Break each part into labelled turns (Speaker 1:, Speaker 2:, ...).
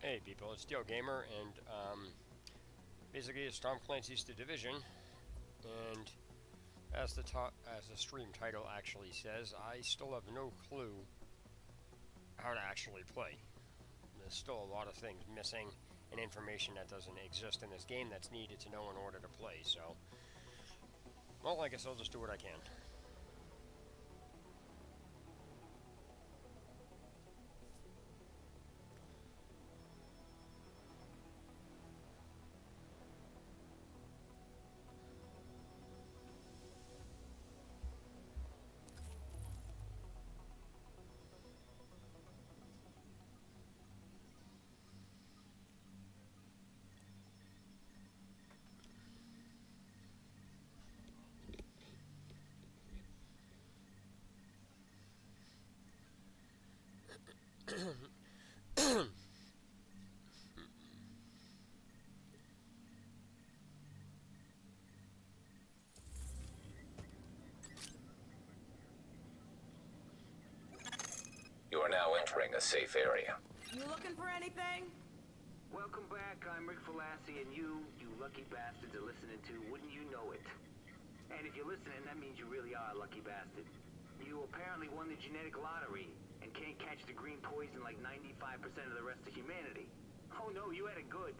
Speaker 1: Hey people, it's Steel Gamer, and basically it's Tom Clancy's The Division, and as the stream title actually says, I still have no clue how to actually play. There's still a lot of things missing and information that doesn't exist in this game that's needed to know in order to play, so, well, I guess I'll just do what I can.
Speaker 2: You are now entering a safe area.
Speaker 3: You looking for anything?
Speaker 4: Welcome back, I'm Rick Falassi, and you lucky bastards are listening to Wouldn't You Know It. And if you're listening, that means you really are a lucky bastard. You apparently won the genetic lottery, and can't catch the green poison like 95% of the rest of humanity. Oh no, you had it good.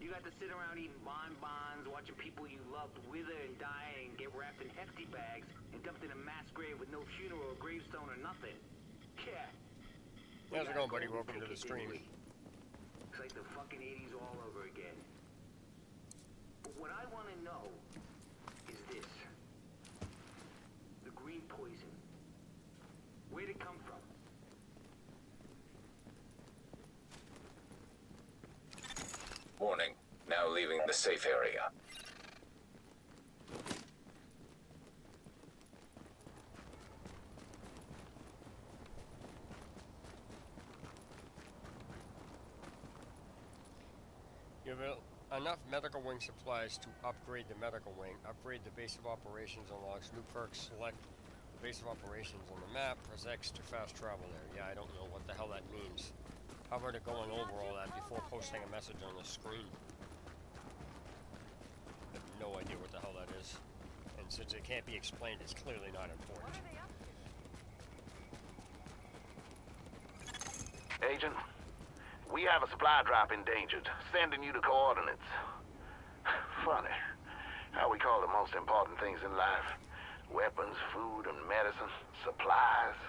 Speaker 4: You got to sit around eating bonbons, watching people you loved wither and die and get wrapped in hefty bags, and dumped in a mass grave with no funeral or gravestone or nothing. Yeah.
Speaker 1: How's it going, buddy? Welcome to the stream.
Speaker 4: It's like the fucking 80s all over again. But what I want to know is this. The green poison. Where'd it come from?
Speaker 2: Warning, now leaving the safe area.
Speaker 1: You have enough medical wing supplies to upgrade the medical wing, upgrade the base of operations, unlocks new perks, select the base of operations on the map, press X to fast travel there. Yeah, I don't know what the hell that means. How about it going over all that before posting a message on the screen? I have no idea what the hell that is. And since it can't be explained, it's clearly not important.
Speaker 5: Agent, we have a supply drop endangered. Sending you the coordinates. Funny how we call the most important things in life weapons, food, and medicine, supplies.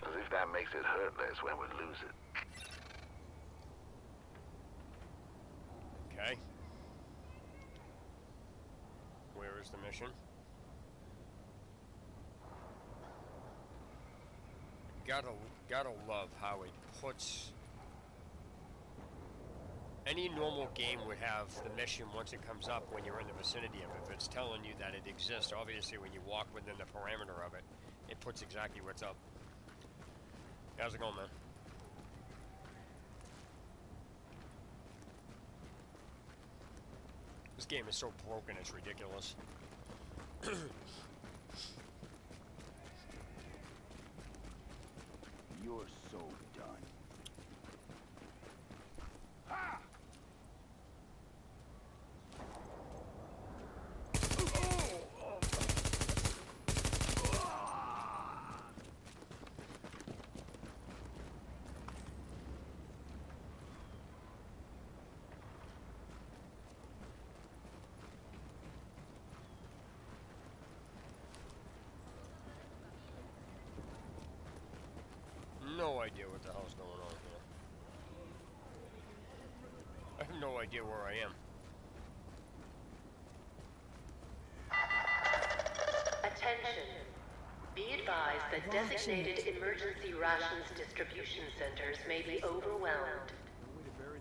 Speaker 5: As if that makes it hurt less when we lose it.
Speaker 1: Okay. Where is the mission? Gotta love how it puts... Any normal game would have the mission once it comes up when you're in the vicinity of it. If it's telling you that it exists, obviously when you walk within the parameter of it, it puts exactly what's up. How's it going, man? This game is so broken, it's ridiculous.
Speaker 6: You're so done.
Speaker 1: No idea what the hell's going on here. I have no idea where I am.
Speaker 7: Attention. Be advised that designated emergency rations distribution centers may be overwhelmed.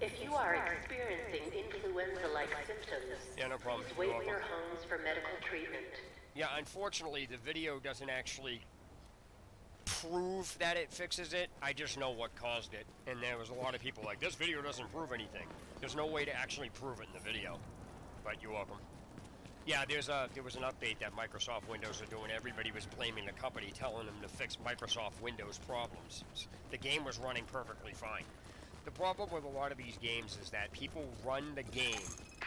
Speaker 7: If you are experiencing influenza-like symptoms,
Speaker 1: Yeah, no problem.
Speaker 7: please wait in your homes for medical treatment.
Speaker 1: Yeah, unfortunately, the video doesn't actually prove that it fixes it. I just know what caused it. And there was a lot of people like, this video doesn't prove anything. There's no way to actually prove it in the video. But you're welcome. Yeah, there was an update that Microsoft Windows are doing. Everybody was blaming the company, telling them to fix Microsoft Windows problems. The game was running perfectly fine. The problem with a lot of these games is that people run the game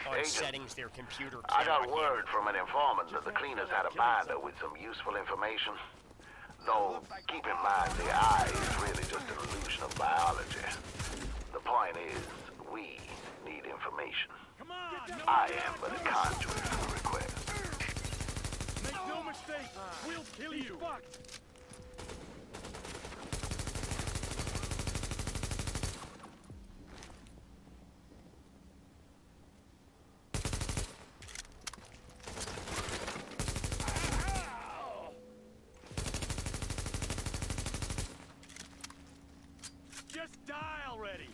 Speaker 1: on
Speaker 5: Agent,
Speaker 1: settings their computer
Speaker 5: I got
Speaker 1: cannot
Speaker 5: word from an informant that the cleaners had a binder with some useful information. Though, keep in mind the eye is really just an illusion of biology. The point is, we need information.
Speaker 8: Come on!
Speaker 5: I am but a conduit for the request.
Speaker 8: Make no mistake, we'll kill you! Fucked! Just die already!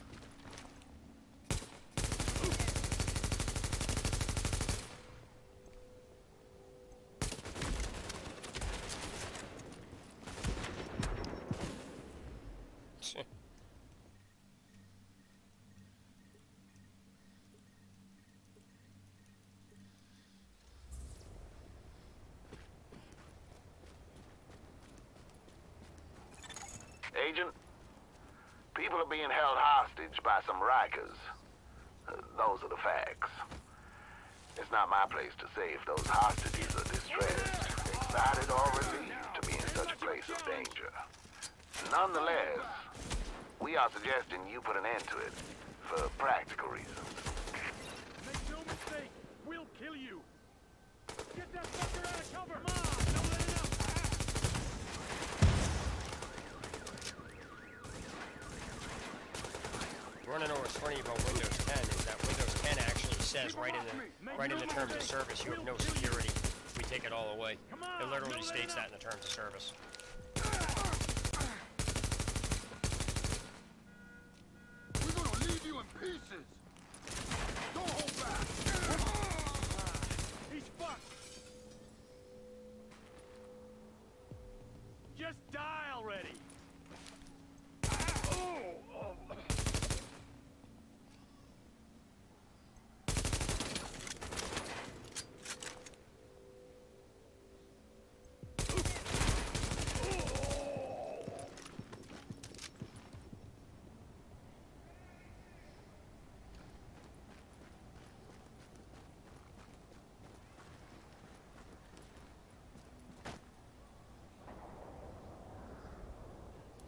Speaker 5: Agent, people are being held hostage by some Rikers. Those are the facts. It's not my place to say if those hostages are distressed, excited, or relieved to be in such a place of danger. Nonetheless, we are suggesting you put an end to it for practical reasons.
Speaker 8: Make no mistake, we'll kill you! Get that fucker out of cover! Come on! Don't let it out!
Speaker 1: You want to know what's funny about Windows 10 is that Windows 10 actually says right in the terms of service, you have no security. We take it all away. It literally states that in the terms of service.
Speaker 6: We're gonna leave you in pieces. Don't hold back.
Speaker 8: He's fucked! Just die already!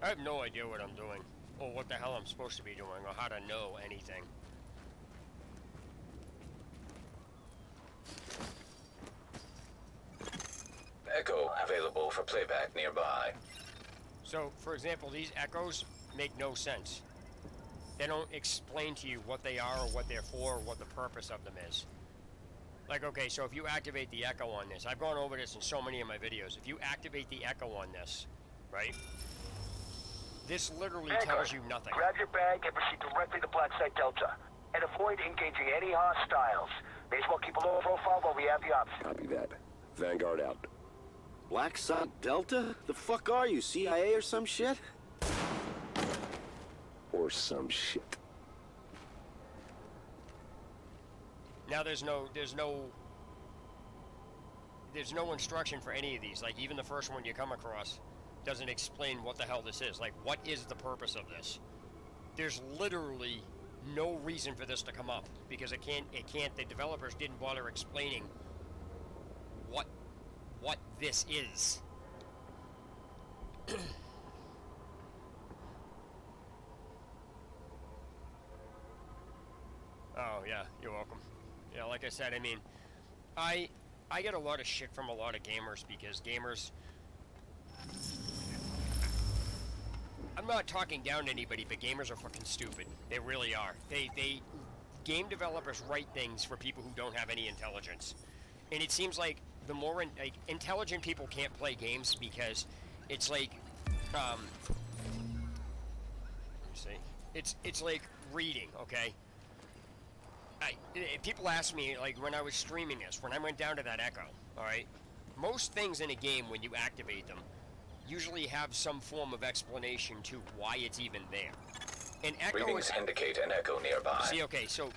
Speaker 1: I have no idea what I'm doing, or what the hell I'm supposed to be doing, or how to know anything.
Speaker 2: Echo available for playback nearby.
Speaker 1: So, for example, these echoes make no sense. They don't explain to you what they are, or what they're for, or what the purpose of them is. Like, okay, so if you activate the echo on this, I've gone over this in so many of my videos. If you activate the echo on this, right? This literally tells you nothing.
Speaker 9: Grab your bag and proceed directly to Black Site Delta. And avoid engaging any hostiles. May as well keep a low profile while we have the option.
Speaker 10: Copy that. Vanguard out.
Speaker 6: Black Site Delta? The fuck are you, CIA or some shit?
Speaker 10: Or some shit.
Speaker 1: Now there's no instruction for any of these. Like, even the first one you come across doesn't explain what the hell this is. Like, what is the purpose of this? There's literally no reason for this to come up, because it can't, the developers didn't bother explaining what this is. Oh, yeah, you're welcome. Yeah, like I said, I mean, I get a lot of shit from a lot of gamers, because gamers... I'm not talking down to anybody, but gamers are fucking stupid. They really are. Game developers write things for people who don't have any intelligence. And it seems like the more intelligent people can't play games, because it's like, let me see. It's like reading, okay? People ask me, like, when I was streaming this, when I went down to that echo, alright? Most things in a game, when you activate them, usually have some form of explanation to why it's even there. And echo
Speaker 2: Readings indicate an echo nearby.
Speaker 1: See, okay, so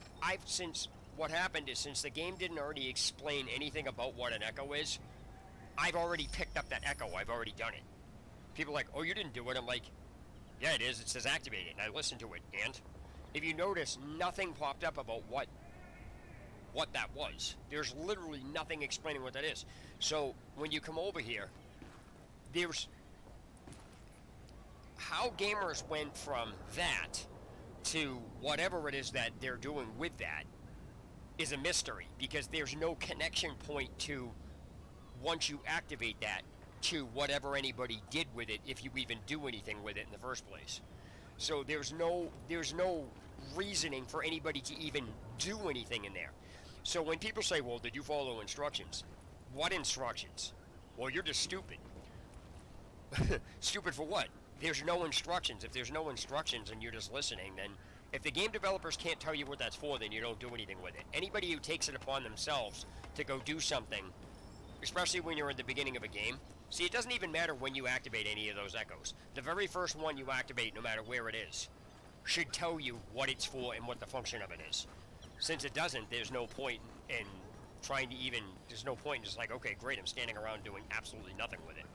Speaker 1: what happened is, since the game didn't already explain anything about what an echo is, I've already picked up that echo. I've already done it. People are like, oh, you didn't do it. I'm like, yeah, it is. It says activated. And I listened to it, and if you notice, nothing popped up about what that was. There's literally nothing explaining what that is. So when you come over here, there's how gamers went from that to whatever it is that they're doing with that is a mystery, because there's no connection point to, once you activate that, to whatever anybody did with it, if you even do anything with it in the first place. So there's no reasoning for anybody to even do anything in there. So when people say, well, did you follow instructions? What instructions? Well, you're just stupid. Stupid for what? There's no instructions. If there's no instructions and you're just listening, then if the game developers can't tell you what that's for, then you don't do anything with it. Anybody who takes it upon themselves to go do something, especially when you're in the beginning of a game, see, it doesn't even matter when you activate any of those echoes. The very first one you activate, no matter where it is, should tell you what it's for and what the function of it is. Since it doesn't, there's no point in trying to even, there's no point in just like, okay, great, I'm standing around doing absolutely nothing with it.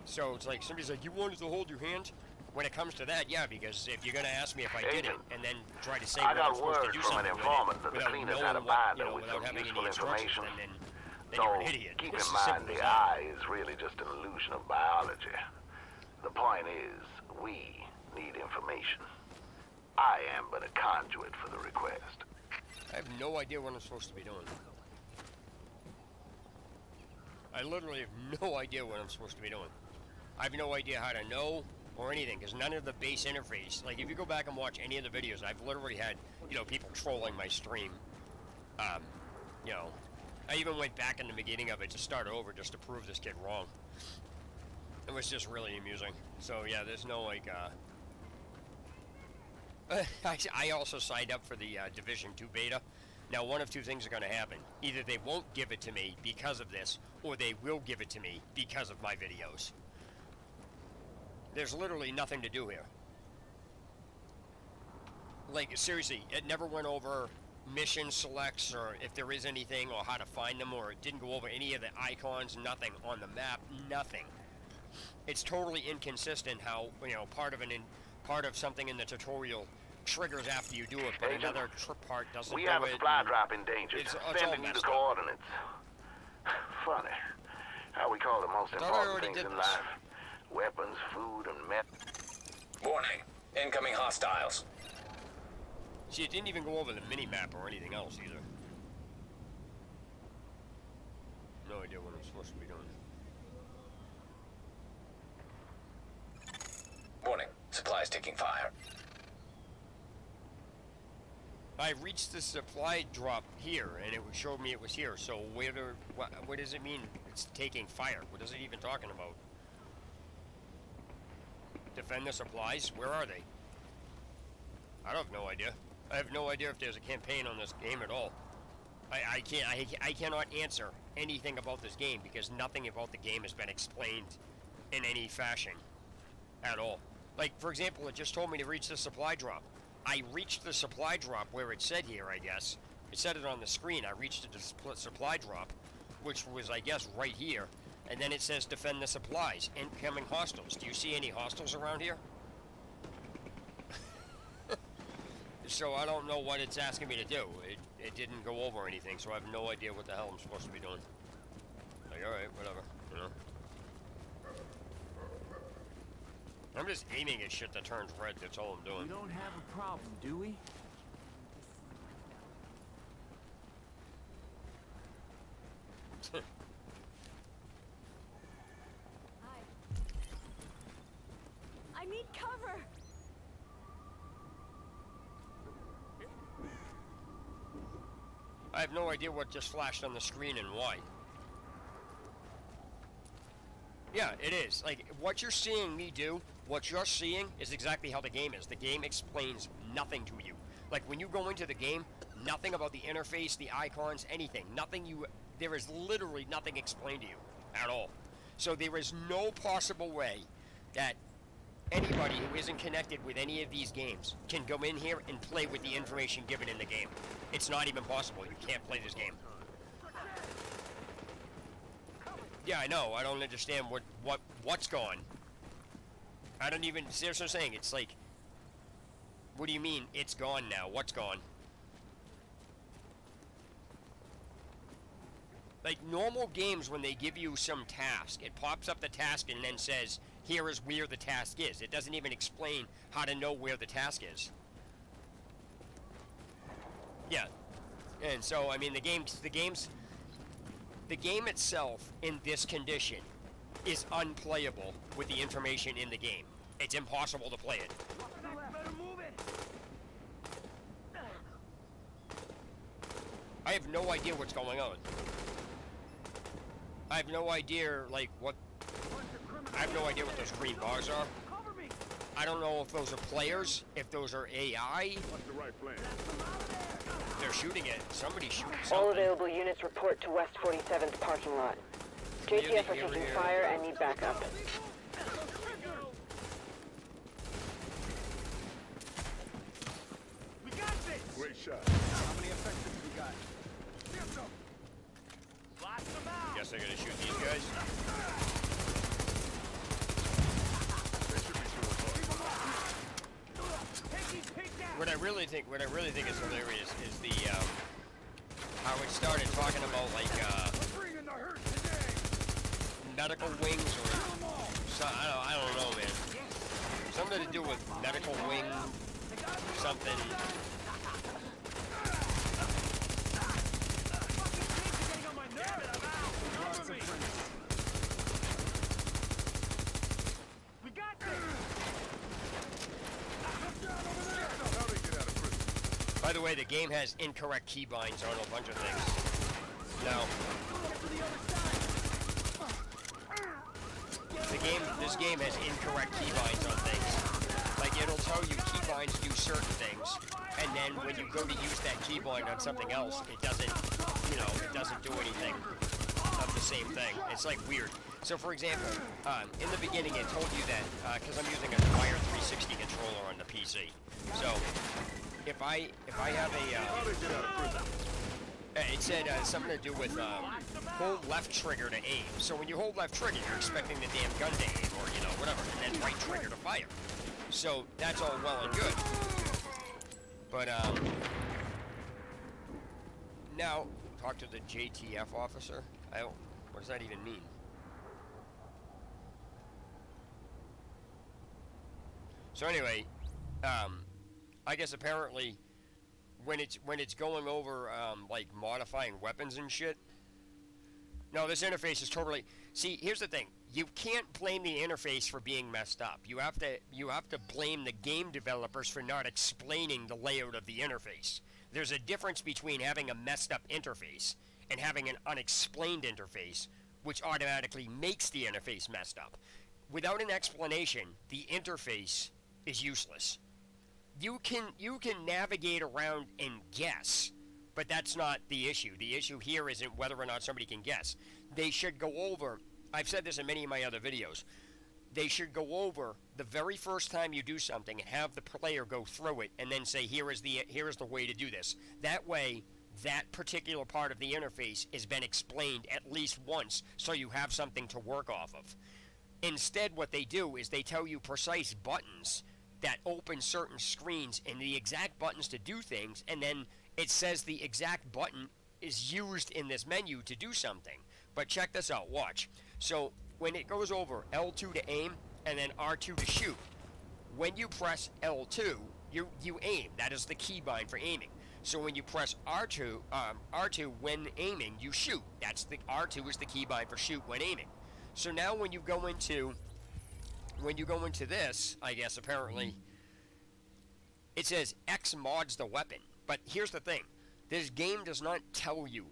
Speaker 1: So it's like, somebody's like, you wanted to hold your hand? When it comes to that, yeah, because if you're going to ask me if I did it, and then try to say what I'm supposed to do something with it, without knowing what, you know, without having any instructions, then you're an idiot.
Speaker 5: Keep in mind, the eye is really just an illusion of biology. The point is, we need information. I am but a conduit for the request.
Speaker 1: I have no idea what I'm supposed to be doing. I literally have no idea what I'm supposed to be doing. I have no idea how to know or anything, because none of the base interface, like if you go back and watch any of the videos, I've literally had, you know, people trolling my stream. You know, I even went back in the beginning of it to start over just to prove this kid wrong. It was just really amusing. So yeah, there's no like, I also signed up for the Division 2 beta. Now, one of two things are going to happen. Either they won't give it to me because of this, or they will give it to me because of my videos. There's literally nothing to do here. Like, seriously, it never went over mission selects, or if there is anything, or how to find them, or it didn't go over any of the icons, nothing on the map, nothing. It's totally inconsistent how, you know, part of something in the tutorial triggers after you do it, but another part doesn't do it.
Speaker 5: We have a supply drop endangered. Sending you the coordinates. Funny. How we call the most important things in life. Weapons, food, and met.
Speaker 2: Warning. Incoming hostiles.
Speaker 1: See, it didn't even go over the mini-map or anything else either. No idea what I'm supposed to be doing.
Speaker 2: Warning. Supplies taking fire.
Speaker 1: I reached the supply drop here, and it showed me it was here. So what does it mean it's taking fire? What is it even talking about? Defend the supplies? Where are they? I have no idea. I have no idea if there's a campaign on this game at all. I cannot answer anything about this game because nothing about the game has been explained in any fashion at all. Like, for example, it just told me to reach the supply drop. I reached the supply drop where it said here, I guess. It said it on the screen. I reached the supply drop, which was, I guess, right here. And then it says defend the supplies. Incoming hostiles. Do you see any hostiles around here? So I don't know what it's asking me to do. It didn't go over anything, so I have no idea what the hell I'm supposed to be doing. Like, alright, whatever, you know. I'm just aiming at shit that turns red, that's all I'm doing.
Speaker 8: We don't have a problem, do we?
Speaker 3: I need cover!
Speaker 1: I have no idea what just flashed on the screen and why. Yeah, it is. Like, what you're seeing me do, what you're seeing is exactly how the game is. The game explains nothing to you. Like, when you go into the game, nothing about the interface, the icons, anything. There is literally nothing explained to you at all. So there is no possible way that anybody who isn't connected with any of these games can go in here and play with the information given in the game. It's not even possible. You can't play this game. Yeah, I know. I don't understand what's gone. I don't even... See what I'm saying? It's like... What do you mean, it's gone now? What's gone? Like, normal games, when they give you some task, it pops up the task and then says, here is where the task is. It doesn't even explain how to know where the task is. Yeah. And so, I mean, the game itself, in this condition, is unplayable with the information in the game. It's impossible to play it. I have no idea what's going on. I have no idea, like, what... I have no idea what those green bars are. I don't know if those are players, if those are AI.
Speaker 6: What's the right plan?
Speaker 1: They're shooting it. Somebody's shooting
Speaker 11: All
Speaker 1: something.
Speaker 11: available units report to West 47th parking lot. JTF are taking fire and need backup.
Speaker 8: We got this!
Speaker 6: Great shot.
Speaker 8: How many effectives we got? Get them! Blast them out!
Speaker 1: Guess they're gonna shoot these guys. What I really think is hilarious is the how it started talking about like medical wings or I don't know, man. Something to do with medical wing something.
Speaker 8: We got this!
Speaker 1: By the way, the game has incorrect keybinds on a bunch of things. Now, this game has incorrect keybinds on things. Like, it'll tell you keybinds do certain things, and then when you go to use that keybind on something else, it doesn't, you know, it doesn't do anything of the same thing. It's like weird. So, for example, in the beginning, it told you that because I'm using a Fire 360 controller on the PC. So, if I have it said something to do with hold left trigger to aim. So when you hold left trigger, you're expecting the damn gun to aim, or you know whatever, and then right trigger to fire. So that's all well and good. But now talk to the JTF officer. What does that even mean? So anyway, I guess apparently when it's going over like modifying weapons and shit. No, this interface is totally. See, here's the thing: you can't blame the interface for being messed up. You have to blame the game developers for not explaining the layout of the interface. There's a difference between having a messed up interface and having an unexplained interface, which automatically makes the interface messed up. Without an explanation, the interface is useless. You can navigate around and guess, but that's not the issue. The issue here isn't whether or not somebody can guess. They should go over, I've said this in many of my other videos, they should go over the very first time you do something and have the player go through it and then say, here is the way to do this. That way, that particular part of the interface has been explained at least once, so you have something to work off of. Instead, what they do is they tell you precise buttons that open certain screens and the exact buttons to do things, and then it says the exact button is used in this menu to do something. But check this out, watch. So when it goes over L2 to aim and then R2 to shoot, when you press L2, you aim. That is the keybind for aiming. So when you press R2 when aiming, you shoot. That's the R2 is the keybind for shoot when aiming. So now when you go into this, I guess apparently it says X mods the weapon. But here's the thing: this game does not tell you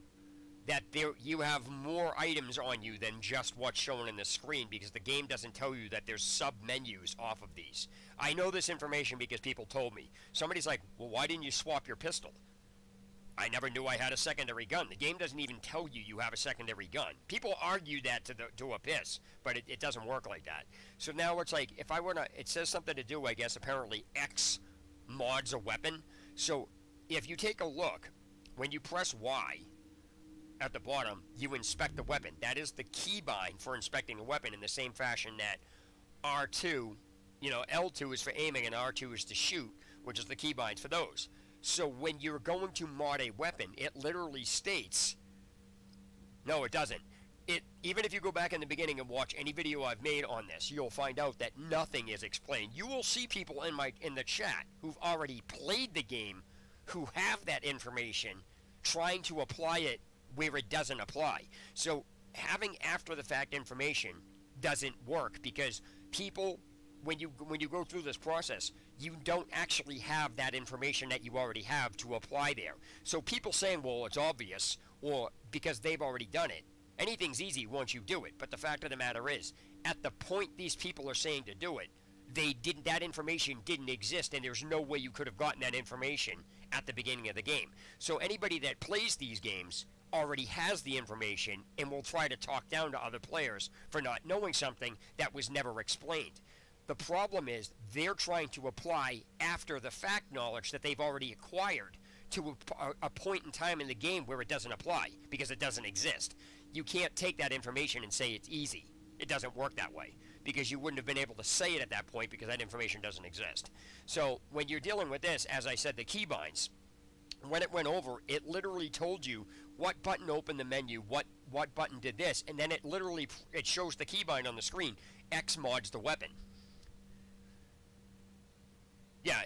Speaker 1: that you have more items on you than just what's shown in the screen, because the game doesn't tell you that there's sub-menus off of these. I know this information because people told me. Somebody's like, well, why didn't you swap your pistol? I never knew I had a secondary gun. The game doesn't even tell you you have a secondary gun. People argue that to a piss, but it doesn't work like that. So now it's like, if I were to, it says something to do, I guess, apparently X mods a weapon. So if you take a look, when you press Y at the bottom, you inspect the weapon. That is the keybind for inspecting the weapon, in the same fashion that R2, you know, L2 is for aiming and R2 is to shoot. which is the keybinds for those. So when you're going to mod a weapon, it literally states, no, it doesn't. Even if you go back in the beginning and watch any video I've made on this, you'll find out that nothing is explained. You will see people in the chat who've already played the game who have that information trying to apply it where it doesn't apply. So having after the fact information doesn't work because people, when you go through this process, you don't actually have that information that you already have to apply there. So people saying, well, it's obvious, or because they've already done it. Anything's easy once you do it, but the fact of the matter is, at the point these people are saying to do it, that information didn't exist, and there's no way you could have gotten that information at the beginning of the game. So anybody that plays these games already has the information and will try to talk down to other players for not knowing something that was never explained. The problem is they're trying to apply after the fact knowledge that they've already acquired to a point in time in the game where it doesn't apply because it doesn't exist. You can't take that information and say it's easy. It doesn't work that way because you wouldn't have been able to say it at that point because that information doesn't exist. So when you're dealing with this, as I said, the keybinds, when it went over, it literally told you what button opened the menu, what button did this, and then it shows the keybind on the screen. X mods the weapon. Yeah,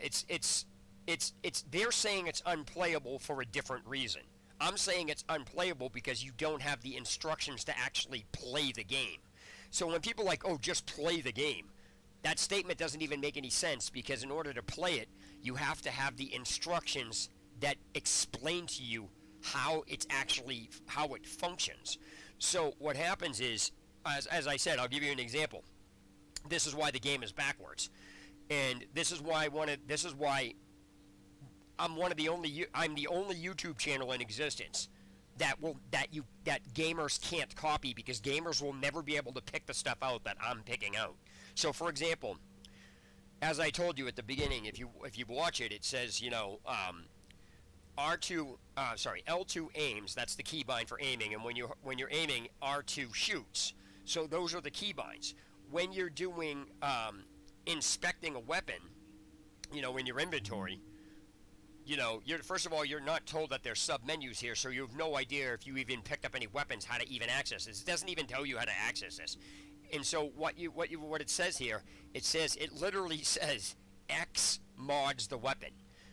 Speaker 1: they're saying it's unplayable for a different reason. I'm saying it's unplayable because you don't have the instructions to actually play the game. So when people are like, oh, just play the game, that statement doesn't even make any sense because in order to play it, you have to have the instructions that explain to you how it functions. So what happens is, as I said, I'll give you an example. This is why the game is backwards. And this is why I'm the only YouTube channel in existence that gamers can't copy because gamers will never be able to pick the stuff out that I'm picking out. So for example, as I told you at the beginning, if you watch it, it says, you know, L2 aims, that's the keybind for aiming, and when you're aiming, R2 shoots. So those are the keybinds. When you're doing inspecting a weapon, you know, in your inventory, you know, first of all, you're not told that there's sub-menus here, so you have no idea if you even picked up any weapons, how to even access this. It doesn't even tell you how to access this. And so what it says here, it literally says X mods the weapon.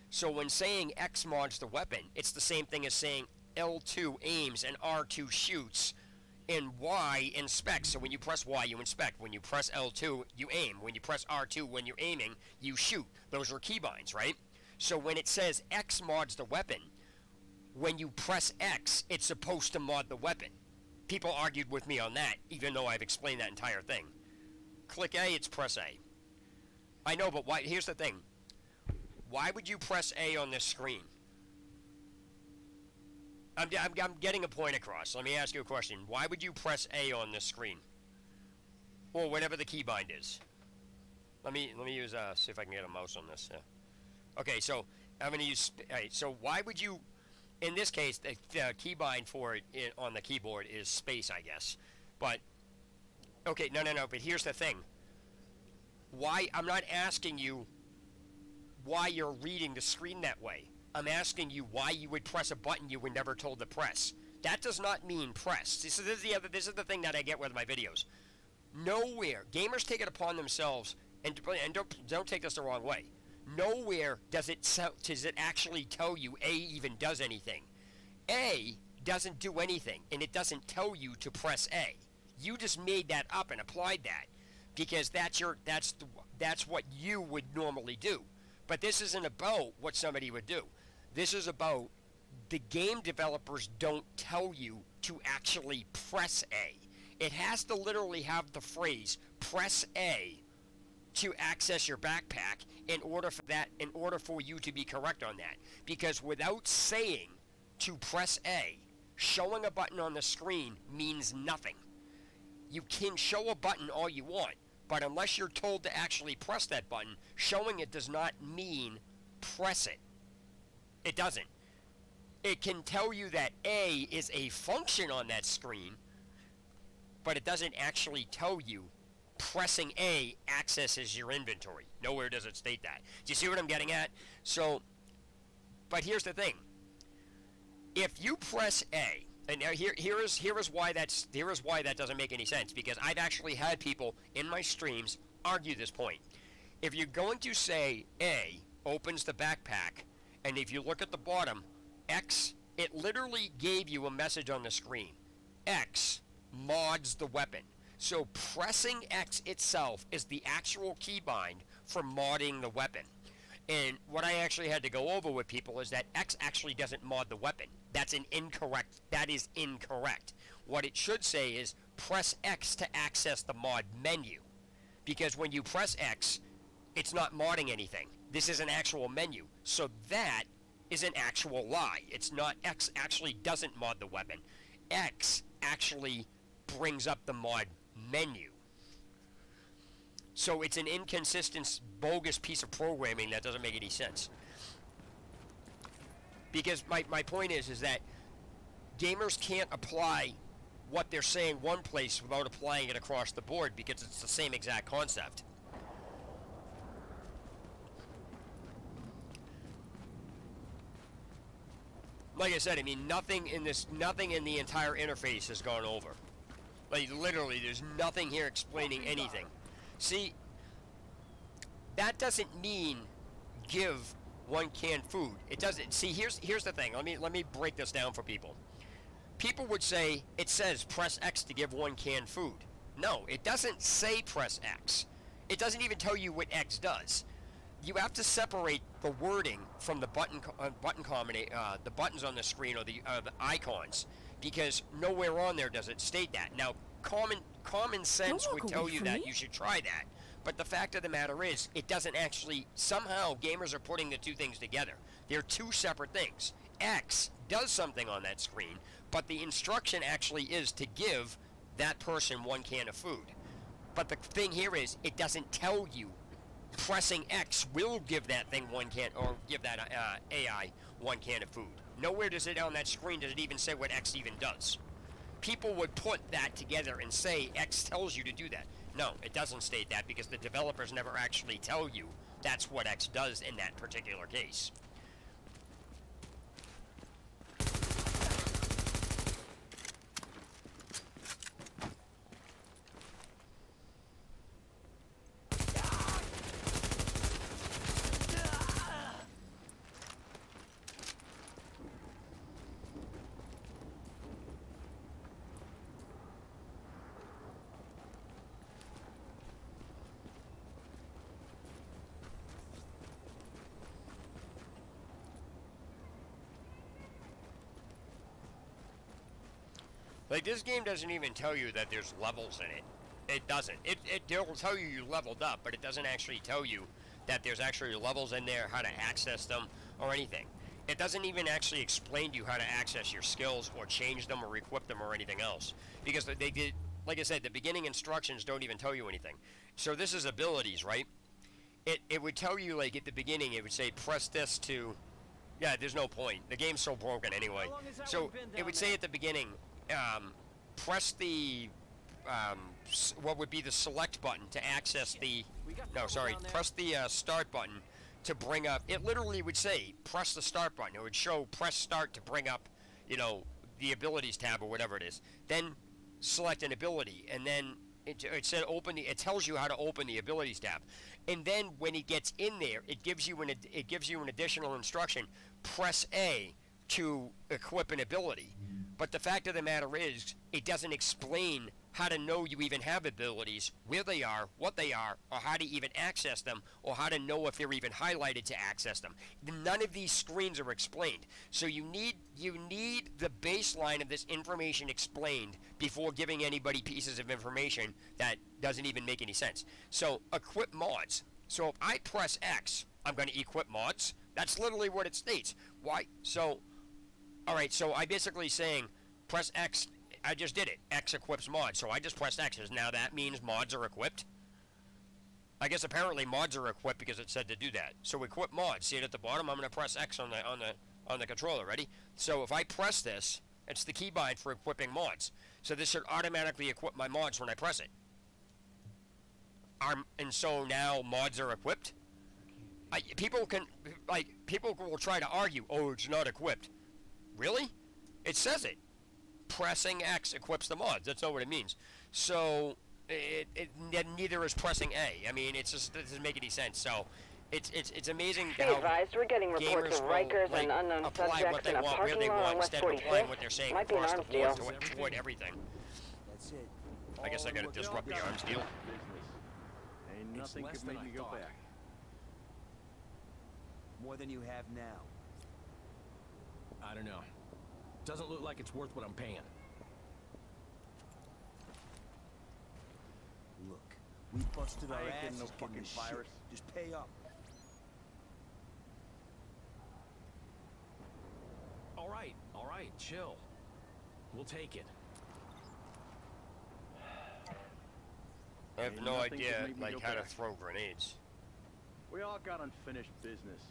Speaker 1: So when saying X mods the weapon, it's the same thing as saying L2 aims and R2 shoots and Y inspects. So when you press Y, you inspect. When you press L2, you aim. When you press R2, when you're aiming, you shoot. Those are keybinds, right? So when it says X mods the weapon, when you press X, it's supposed to mod the weapon. People argued with me on that, even though I've explained that entire thing. Click A, it's press A. I know, but why? Here's the thing. Why would you press A on this screen? I'm getting a point across. Let me ask you a question. Why would you press A on this screen? Or whatever the keybind is. Let me use, see if I can get a mouse on this. Yeah. Okay, so I'm going to use, so why would you, in this case, the keybind for it on the keyboard is space, I guess. But, okay, no, but here's the thing. Why, I'm not asking you why you're reading the screen that way. I'm asking you why you would press a button you were never told to press. That does not mean press. This is the thing that I get with my videos. Nowhere, gamers take it upon themselves, and don't take this the wrong way. Nowhere does it actually tell you A even does anything. A doesn't do anything, and it doesn't tell you to press A. You just made that up and applied that because that's what you would normally do. But this isn't about what somebody would do. This is about the game developers don't tell you to actually press A. It has to literally have the phrase press A to access your backpack in order for you to be correct on that. Because without saying to press A, showing a button on the screen means nothing. You can show a button all you want, but unless you're told to actually press that button, showing it does not mean press it. It doesn't. It can tell you that A is a function on that screen, but it doesn't actually tell you pressing A accesses your inventory. Nowhere does it state that. Do you see what I'm getting at? So, but here's the thing. If you press A, and now here is why that doesn't make any sense, because I've actually had people in my streams argue this point. If you're going to say A opens the backpack, and if you look at the bottom, X, it literally gave you a message on the screen. X mods the weapon. So pressing X itself is the actual keybind for modding the weapon. And what I actually had to go over with people is that X actually doesn't mod the weapon. That is incorrect. What it should say is press X to access the mod menu. Because when you press X, it's not modding anything. This is an actual menu. So that is an actual lie. It's not. X actually doesn't mod the weapon. X actually brings up the mod menu. So it's an inconsistent, bogus piece of programming that doesn't make any sense. Because my point is that gamers can't apply what they're saying one place without applying it across the board, because it's the same exact concept. Like I said, I mean, nothing in the entire interface has gone over. Like, literally, there's nothing here explaining anything. See, that doesn't mean give one canned food. It doesn't. See, here's the thing. Let me break this down for people. People would say, it says press X to give one canned food. No, it doesn't say press X. It doesn't even tell you what X does. You have to separate the wording from the the buttons on the screen, or the icons, because nowhere on there does it state that. Now, common sense would tell you that you should try that, but the fact of the matter is, it doesn't actually. Somehow, gamers are putting the two things together. They're two separate things. X does something on that screen, but the instruction actually is to give that person one can of food. But the thing here is, it doesn't tell you pressing X will give that thing one can, or give that AI one can of food. Nowhere does it on that screen does it even say what X even does. People would put that together and say X tells you to do that. No, it doesn't state that, because the developers never actually tell you that's what X does in that particular case. Like, this game doesn't even tell you that there's levels in it. It doesn't. It'll tell you leveled up, but it doesn't actually tell you that there's actually levels in there, how to access them, or anything. It doesn't even actually explain to you how to access your skills, or change them, or equip them, or anything else. Because they did, like I said, the beginning instructions don't even tell you anything. So this is abilities, right? It would tell you, like, at the beginning, it would say, press this to... Yeah, there's no point. The game's so broken anyway. So it would say at the beginning... press the, what would be the select button to access the, press the start button to bring up, it literally would say, press the start button. It would show, press start to bring up, you know, the abilities tab or whatever it is. Then select an ability, and then it said it tells you how to open the abilities tab. And then when it gets in there, it gives you an additional instruction, press A to equip an ability. But the fact of the matter is, it doesn't explain how to know you even have abilities, where they are, what they are, or how to even access them, or how to know if they're even highlighted to access them. None of these screens are explained. So you need the baseline of this information explained before giving anybody pieces of information that doesn't even make any sense. So, equip mods. So if I press X, I'm going to equip mods. That's literally what it states. Why? So... Alright, so I basically saying, press X, I just did it. X equips mods, so I just pressed X. Now that means mods are equipped? I guess apparently mods are equipped because it said to do that. So equip mods. See it at the bottom? I'm going to press X on the controller. Ready? So if I press this, it's the keybind for equipping mods. So this should automatically equip my mods when I press it. and so now mods are equipped. People will try to argue, oh, it's not equipped. Really? It says it. Pressing X equips the mods. That's not what it means. So neither is pressing A. I mean, it doesn't make any sense. So it's amazing
Speaker 11: Be
Speaker 1: how
Speaker 11: advised, we're getting reports of Rikers and unknown subjects in a parking lot on West
Speaker 1: instead of applying what
Speaker 11: 45th.
Speaker 1: they're saying
Speaker 11: Might be an
Speaker 1: across the
Speaker 11: arms
Speaker 1: board
Speaker 11: deal.
Speaker 1: to avoid everything.
Speaker 6: That's it.
Speaker 1: I guess I gotta disrupt the arms deal.
Speaker 8: Ain't nothing
Speaker 6: less
Speaker 8: could make
Speaker 6: than
Speaker 8: me
Speaker 6: I
Speaker 8: go
Speaker 6: thought.
Speaker 8: back.
Speaker 6: More than you have now.
Speaker 12: I don't know. Doesn't look like it's worth what I'm paying.
Speaker 6: Look, we busted our
Speaker 8: I ain't getting
Speaker 6: asses
Speaker 8: no
Speaker 6: getting
Speaker 8: fucking
Speaker 6: this shit.
Speaker 8: virus.
Speaker 6: Just pay up.
Speaker 12: All right, chill. We'll take it.
Speaker 1: I have
Speaker 8: Ain't
Speaker 1: no
Speaker 8: nothing
Speaker 1: idea,
Speaker 8: could make me
Speaker 1: like,
Speaker 8: go
Speaker 1: how to
Speaker 8: back.
Speaker 1: throw grenades.
Speaker 8: We all got unfinished business.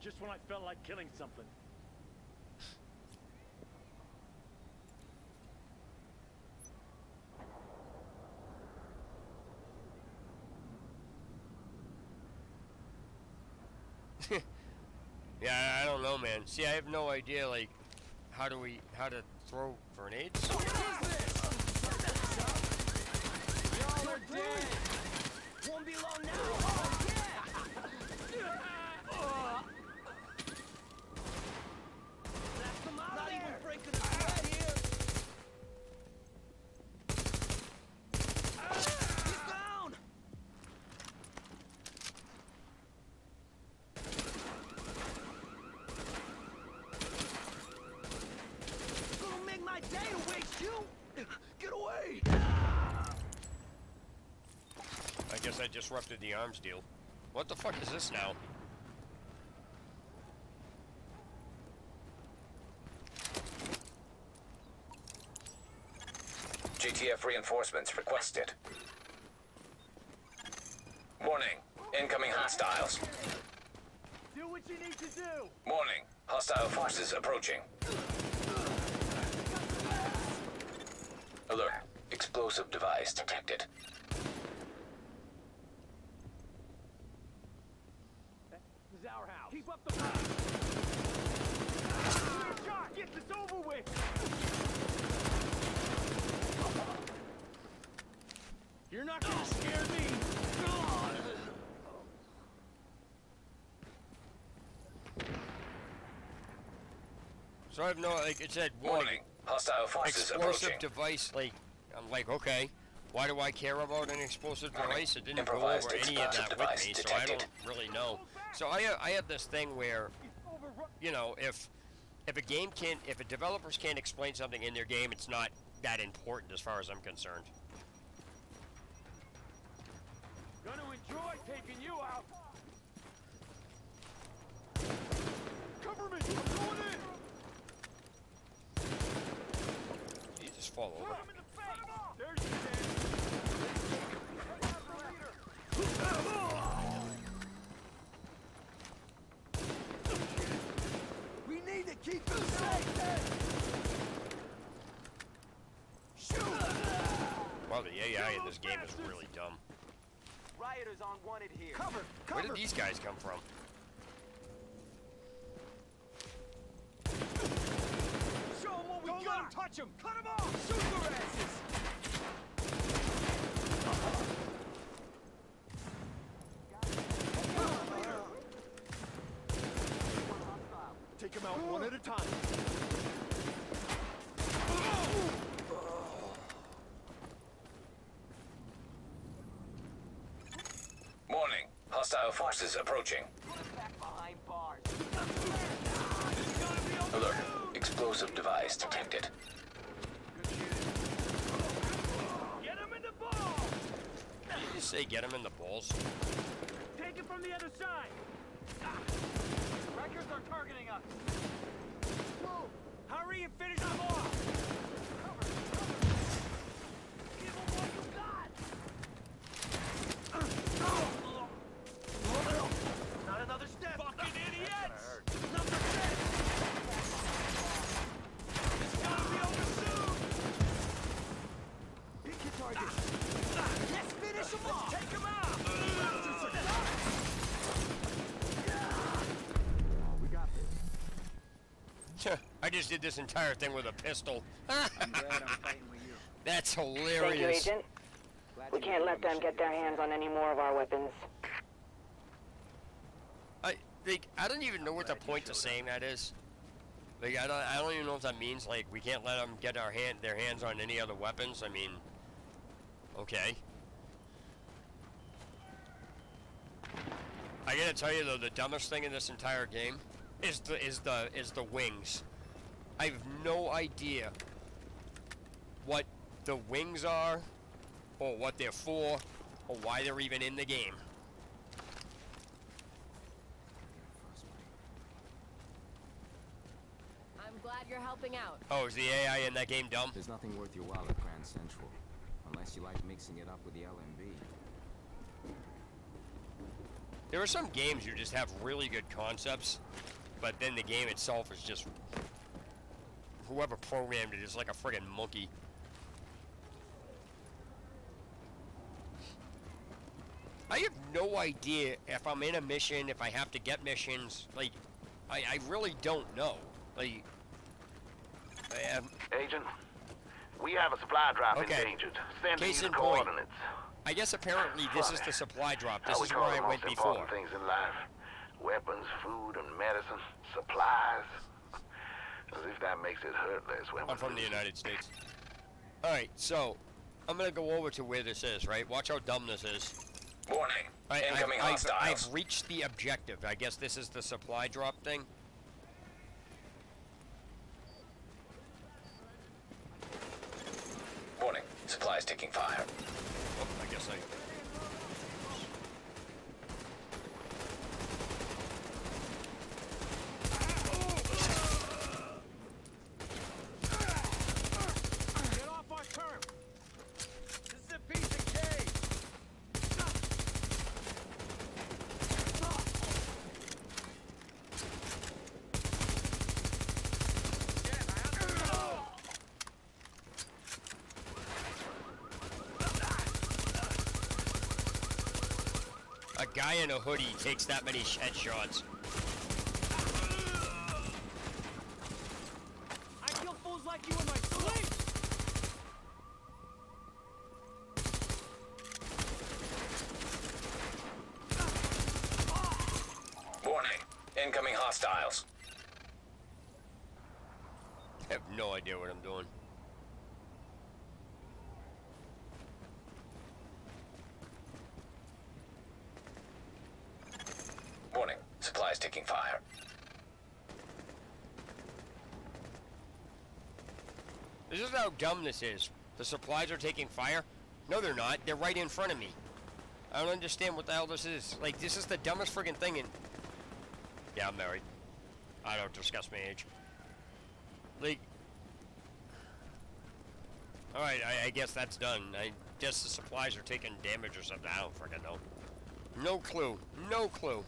Speaker 8: Just when I felt like killing something.
Speaker 1: Yeah, I don't know, man. See, I have no idea, like, how to throw grenades?
Speaker 6: Y'all are dead. Won't be long now. Not even breaking a sweat here. He's down. Gonna make my day to waste you. Get away.
Speaker 1: I guess I disrupted the arms deal. What the fuck is this now?
Speaker 2: GTF reinforcements requested. Warning. Incoming hostiles.
Speaker 8: Do what you need to do.
Speaker 2: Warning. Hostile forces approaching. Alert. Explosive device detected.
Speaker 8: This is our house. Keep up the fight. Clear shot. Get this over with. You're not gonna scare me.
Speaker 1: So I have no, like, it said
Speaker 2: Warning. Hostile forces
Speaker 1: explosive
Speaker 2: approaching.
Speaker 1: device, like, I'm like, okay, why do I care about an explosive device? It didn't go
Speaker 2: Improvised
Speaker 1: over any of
Speaker 2: explosive
Speaker 1: that with
Speaker 2: device
Speaker 1: me, so I
Speaker 2: detected.
Speaker 1: don't really know. So I have this thing where, you know, if a developers can't explain something in their game, it's not that important as far as I'm concerned.
Speaker 8: Gonna enjoy taking you out. Cover me. I'm going in.
Speaker 1: You just fall over.
Speaker 8: Him in the face. There's your chance.
Speaker 6: We need to keep you safe. Shoot.
Speaker 1: Wow, the AI in this game is really dumb.
Speaker 6: Rioters on wanted here. Cover.
Speaker 1: Where did these guys come from?
Speaker 6: Show them what we got. Don't let them touch them. Cut them off. Shoot their asses.
Speaker 8: Take him out one at a time.
Speaker 2: Warning. Hostile forces approaching.
Speaker 6: Back behind bars.
Speaker 2: Alert. Explosive device detected.
Speaker 8: Get him in the ball.
Speaker 1: Did you just say get him in the balls?
Speaker 8: Take it from the other side. Wreckers are targeting us. Whoa. Hurry and finish them off. Cover. Give them what you got.
Speaker 1: I just did this entire thing with a pistol.
Speaker 8: I'm glad I'm fighting with you.
Speaker 1: That's
Speaker 11: Thank you,
Speaker 1: hilarious.
Speaker 11: Agent. We can't let them get their hands on any more of our weapons.
Speaker 1: I don't even know what the point of saying that is. Like, I don't even know what that means. Like, we can't let them get their hands on any other weapons. I mean, okay. I gotta tell you though, the dumbest thing in this entire game is the wings. I have no idea what the wings are, or what they're for, or why they're even in the game.
Speaker 3: I'm glad you're helping out.
Speaker 1: Oh, is the AI in that game dumb?
Speaker 13: There's nothing worth your while at Grand Central, unless you like mixing it up with the LMB.
Speaker 1: There are some games you just have really good concepts, but then the game itself is just... whoever programmed it is like a friggin' monkey. I have no idea if I'm in a mission, if I have to get missions. Like, I really don't know. Like,
Speaker 5: Agent, we have a supply drop endangered. Sending
Speaker 1: Case
Speaker 5: you
Speaker 1: in
Speaker 5: the
Speaker 1: point.
Speaker 5: coordinates.
Speaker 1: I guess apparently this is the supply drop. This
Speaker 5: How we
Speaker 1: is where
Speaker 5: call
Speaker 1: I
Speaker 5: the
Speaker 1: went
Speaker 5: most
Speaker 1: before.
Speaker 5: important things in life. Weapons, food, and medicine. Supplies. As if that makes it hurt less when
Speaker 1: I'm from the United States. Alright, so, I'm gonna go over to where this is, right? Watch how dumb this is.
Speaker 2: Warning. Incoming hostiles.
Speaker 1: I've reached the objective. I guess this is the supply drop thing.
Speaker 2: Warning. Supplies taking fire.
Speaker 1: Oh, I guess I...
Speaker 8: Get off our turf! This is a piece of cake!
Speaker 1: A guy in a hoodie takes that many headshots.
Speaker 8: I kill fools like you in my sleep!
Speaker 2: Warning. Incoming hostiles.
Speaker 1: I have no idea what I'm doing.
Speaker 2: Warning. Supplies taking fire.
Speaker 1: This is how dumb this is. The supplies are taking fire? No, they're not. They're right in front of me. I don't understand what the hell this is. Like, this is the dumbest friggin' thing in... Yeah, I'm married. I don't discuss my age. Like... Alright, I guess that's done. I guess the supplies are taking damage or something. I don't friggin' know. No clue. No clue.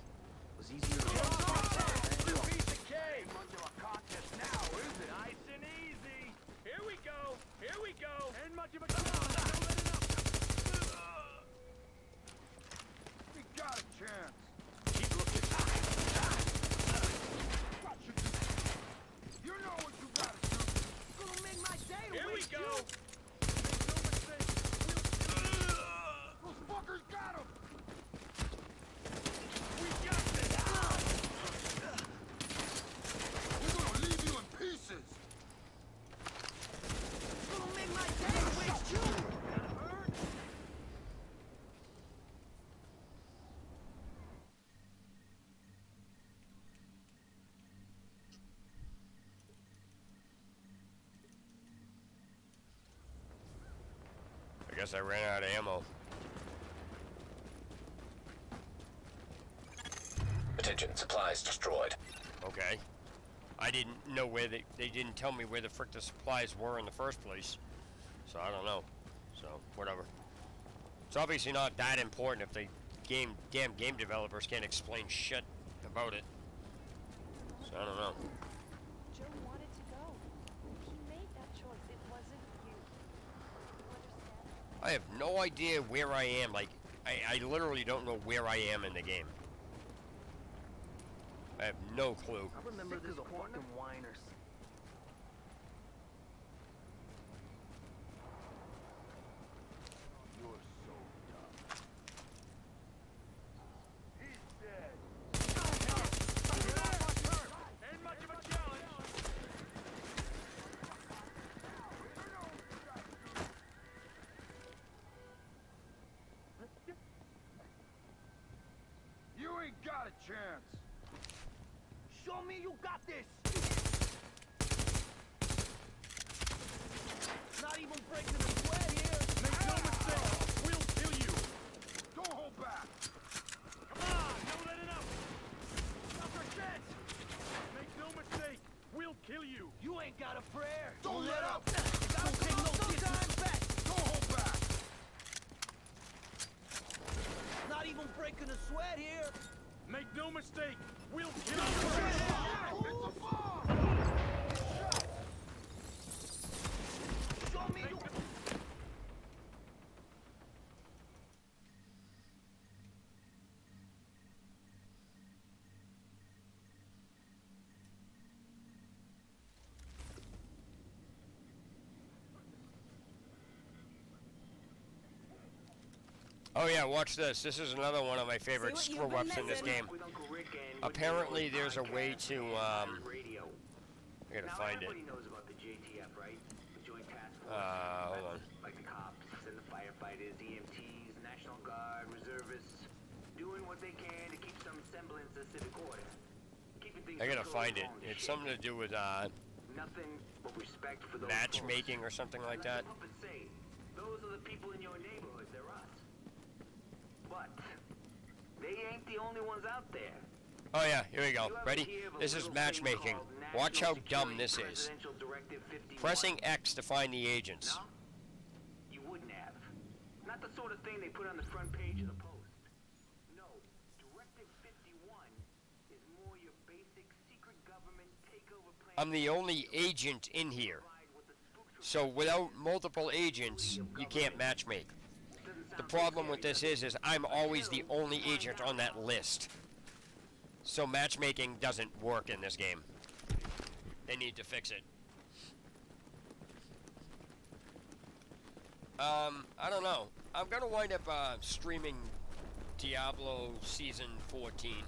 Speaker 8: Was easier to get off. Piece of cake! Under a contest now, is it? Nice and easy. Here we go. Here we go. Ain't much of a
Speaker 6: We got a chance.
Speaker 8: Keep looking.
Speaker 6: You know what you gotta do.
Speaker 8: Gonna make my day. Here we go.
Speaker 6: Those fuckers got him.
Speaker 8: We got this.
Speaker 6: We're gonna leave you in pieces.
Speaker 8: Gonna make my day. Waste you. Hurt.
Speaker 1: I guess I ran out of ammo.
Speaker 2: Attention. Supplies destroyed.
Speaker 1: Okay. I didn't know where they didn't tell me where the frick the supplies were in the first place. So I don't know. So, whatever. It's obviously not that important if the damn game developers can't explain shit about it. So I don't know.
Speaker 3: Joe wanted to go. He made that choice. It wasn't you. You understand?
Speaker 1: I have no idea where I am. Like, I literally don't know where I am in the game. I have no clue.
Speaker 8: I remember this fucking whiners.
Speaker 6: chance.
Speaker 8: Show me you got this. Not even breaking a sweat here.
Speaker 6: Make no mistake, we'll kill you. Don't hold back.
Speaker 8: Come on, no letting up. Stop for shit.
Speaker 6: Make no mistake, we'll kill you.
Speaker 8: You ain't got a prayer.
Speaker 6: Don't let up.
Speaker 8: Don't take no disrespect.
Speaker 6: Don't hold back.
Speaker 8: Not even breaking a sweat here.
Speaker 6: Make no mistake, we'll kill you. It's a bomb.
Speaker 8: Show me you.
Speaker 1: Oh yeah, watch this. This is another one of my favorite screw-ups in this game. Apparently there's a way to, I gotta find it. Hold on.
Speaker 4: Like the cops and the firefighters, EMTs, National Guard, reservists, doing what they can to keep some semblance of civic order. Keeping things
Speaker 1: I gotta
Speaker 4: controlled
Speaker 1: find it.
Speaker 4: along the
Speaker 1: It's
Speaker 4: ship.
Speaker 1: something to do with,
Speaker 4: Nothing but respect for those
Speaker 1: matchmaking or something like that.
Speaker 4: Say, those are the people in your neighborhood, they're us. But they ain't the only ones out there.
Speaker 1: Oh yeah, here we go. Ready? This is matchmaking. Watch how dumb this is. Pressing X to find the agents.
Speaker 4: No? You wouldn't have. Not the sort of thing they put on the front page of the Post. No, Directive 51 is more your basic secret government takeover plan.
Speaker 1: I'm the only agent in here. So without multiple agents, you can't matchmake. The problem with this is I'm always the only agent on that list. So matchmaking doesn't work in this game. They need to fix it. I don't know. I'm gonna wind up streaming Diablo Season 14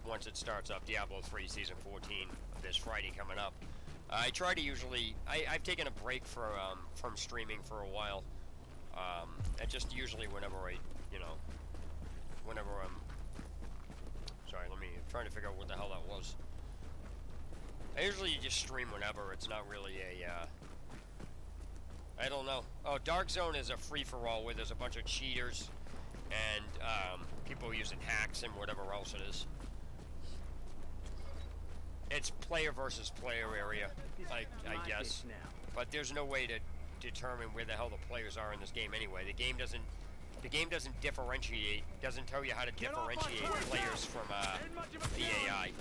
Speaker 1: once it starts up. Diablo 3 Season 14 this Friday coming up. I try to usually... I've taken a break from streaming for a while. I just usually whenever I, whenever I'm... Sorry, I'm trying to figure out what the hell that was. I usually just stream whenever. It's not really a, I don't know. Oh, Dark Zone is a free-for-all where there's a bunch of cheaters and people using hacks and whatever else it is. It's player versus player area, I guess. But there's no way to determine where the hell the players are in this game anyway. The game doesn't differentiate, doesn't tell you how to differentiate players from the AI.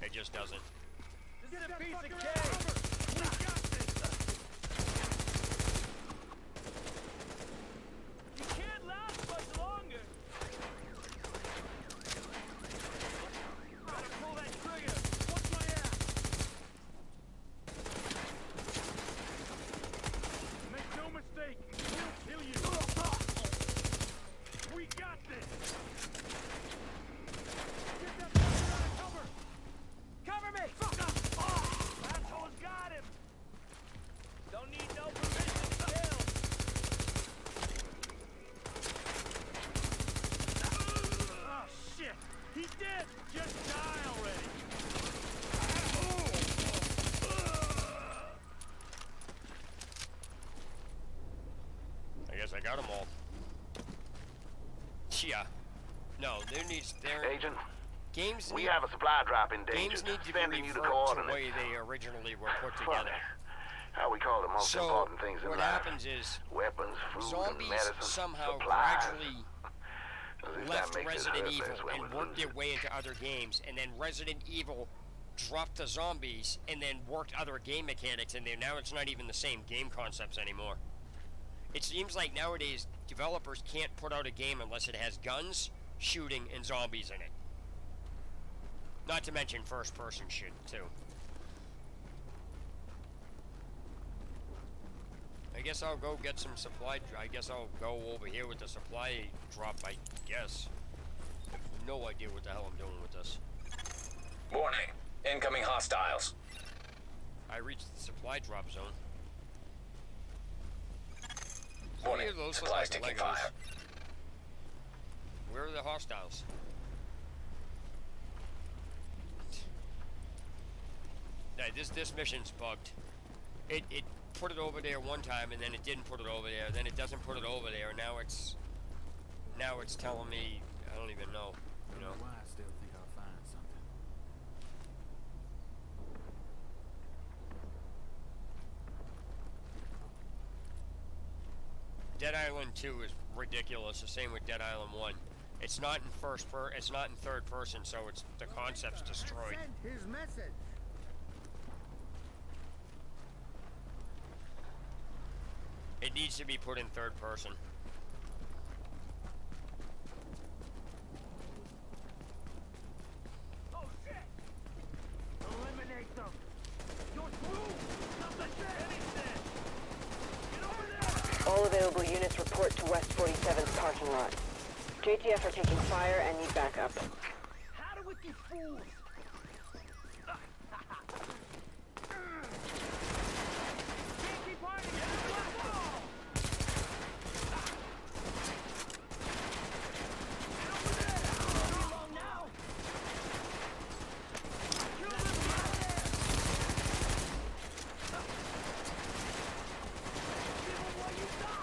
Speaker 1: It just doesn't.
Speaker 8: Get a piece of cake. We got this. You can't last much longer. Gotta pull that trigger. Watch my ass.
Speaker 6: Make no mistake, we'll kill you. We got this.
Speaker 8: Get that fucker out of cover. Cover me. Fuck up. Oh, asshole's got him. Don't need no permission still.
Speaker 6: Oh shit, he's dead. Just die already.
Speaker 1: I guess I got them all. Yeah. No, there needs...
Speaker 5: Agent,
Speaker 1: games
Speaker 5: we
Speaker 1: need,
Speaker 5: have a supply drop in danger.
Speaker 1: games need to
Speaker 5: Sending
Speaker 1: be
Speaker 5: you the
Speaker 1: revert to
Speaker 5: coordinates.
Speaker 1: the way they originally were put
Speaker 5: Funny.
Speaker 1: together.
Speaker 5: How we call the most
Speaker 1: So,
Speaker 5: important things in
Speaker 1: what
Speaker 5: life.
Speaker 1: happens is,
Speaker 5: Weapons, food,
Speaker 1: zombies
Speaker 5: and medicine,
Speaker 1: somehow
Speaker 5: supplies.
Speaker 1: gradually
Speaker 5: At least
Speaker 1: left
Speaker 5: that makes it
Speaker 1: Resident
Speaker 5: hurt
Speaker 1: Evil
Speaker 5: less when
Speaker 1: and
Speaker 5: we
Speaker 1: worked
Speaker 5: lose
Speaker 1: their way into other games, and then Resident Evil dropped the zombies and then worked other game mechanics in there. Now it's not even the same game concepts anymore. It seems like nowadays developers can't put out a game unless it has guns, shooting, and zombies in it. Not to mention first-person shit, too. I guess I'll go get some supply... I guess I'll go over here with the supply drop, I guess. I have no idea what the hell I'm doing with this.
Speaker 2: Warning. Incoming hostiles.
Speaker 1: I reached the supply drop zone.
Speaker 2: Warning.
Speaker 1: Those look
Speaker 2: Supplies
Speaker 1: like
Speaker 2: taking
Speaker 1: Legos.
Speaker 2: fire.
Speaker 1: Where are the hostiles? Nah, this mission's bugged. It put it over there one time, and then it didn't put it over there. Then it doesn't put it over there. Now it's telling me I don't even know. You know.
Speaker 13: Why I still think I'll find something.
Speaker 1: Dead Island 2 is ridiculous. The same with Dead Island 1. It's not in it's not in third person, so it's the concept's destroyed.
Speaker 6: Send his message.
Speaker 1: It needs to be put in third person.
Speaker 8: Oh shit! Eliminate them. You're through. Something anything. Get over there.
Speaker 11: All available units report to West 47's parking lot. JTF are taking fire and need backup.
Speaker 8: How do we get fools? Can't keep hiding. Get out of the wall. Get over there. Leave me alone now. Kill them out there. Give them what you got.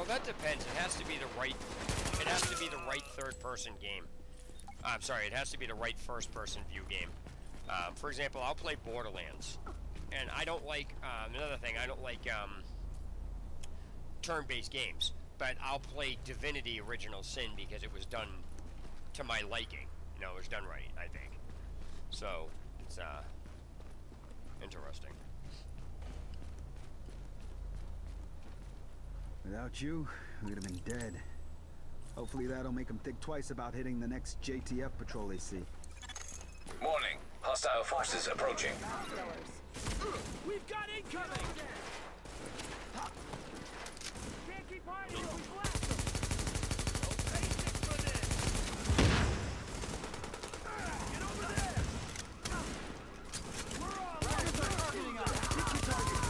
Speaker 1: That depends. It has to be the right. It has to be the right third-person game. I'm sorry. It has to be the right first-person view game. For example, I'll play Borderlands, and I don't like another thing. I don't like turn-based games, but I'll play Divinity: Original Sin because it was done to my liking. You know, it was done right. I think. So it's interesting.
Speaker 14: Without you, we'd have been dead. Hopefully that'll make them think twice about hitting the next JTF patrol they see.
Speaker 2: Warning. Hostile forces approaching.
Speaker 8: We've got incoming! Can't keep hiding if we blast them! No patience for this! Get over there! We're all targeting us! Hit your target!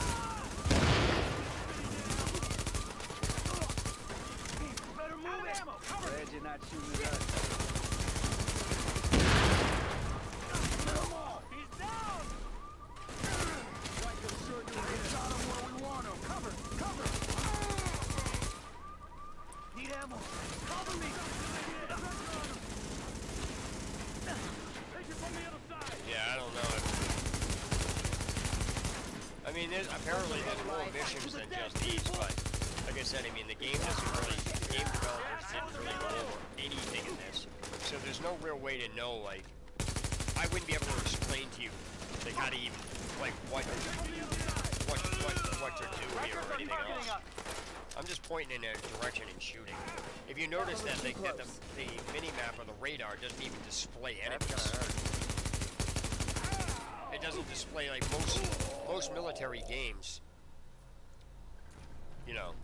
Speaker 8: Better move it! Ammo! Cover!
Speaker 6: Glad you're not shooting at us.
Speaker 8: He's down!
Speaker 6: Like a sure do it. Shot him where we want him. Cover! Cover!
Speaker 8: Need ammo! Cover me! Take it from the other side!
Speaker 1: Yeah, I don't know. I mean, apparently there's more missions than just these, but like I said, I mean, the game game developers didn't really go over anything in this, so there's no real way to know, like, I wouldn't be able to explain to you, like, how to even, like, what to do here or anything else. I'm just pointing in a direction and shooting. If you notice that, the mini-map or the radar doesn't even display enemies. It doesn't display, like, most military games, you know.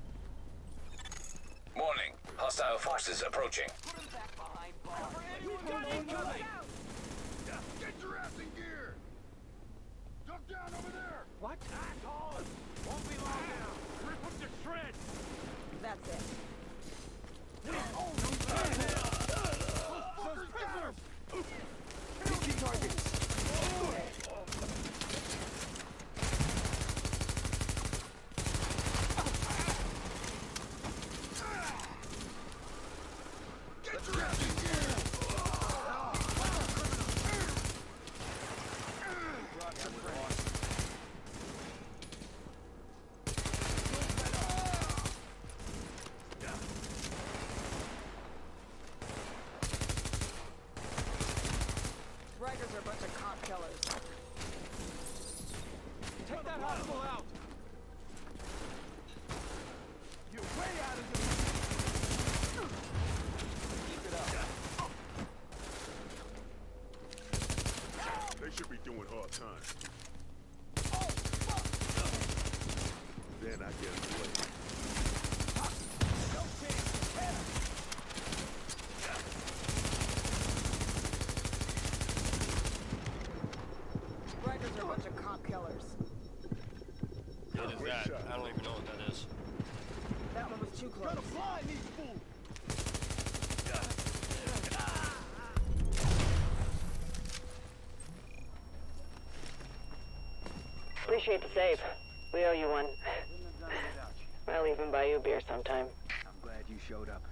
Speaker 2: Warning. Hostile forces approaching.
Speaker 6: Get your ass in gear! Duck down over there!
Speaker 8: What? Assholes! Won't be long now! Rip them to shreds!
Speaker 3: That's it.
Speaker 6: Key targets!
Speaker 8: too close. Gotta blind these fools.
Speaker 11: Appreciate the save. We owe you one. I'll even buy you a beer sometime.
Speaker 14: I'm glad you showed up.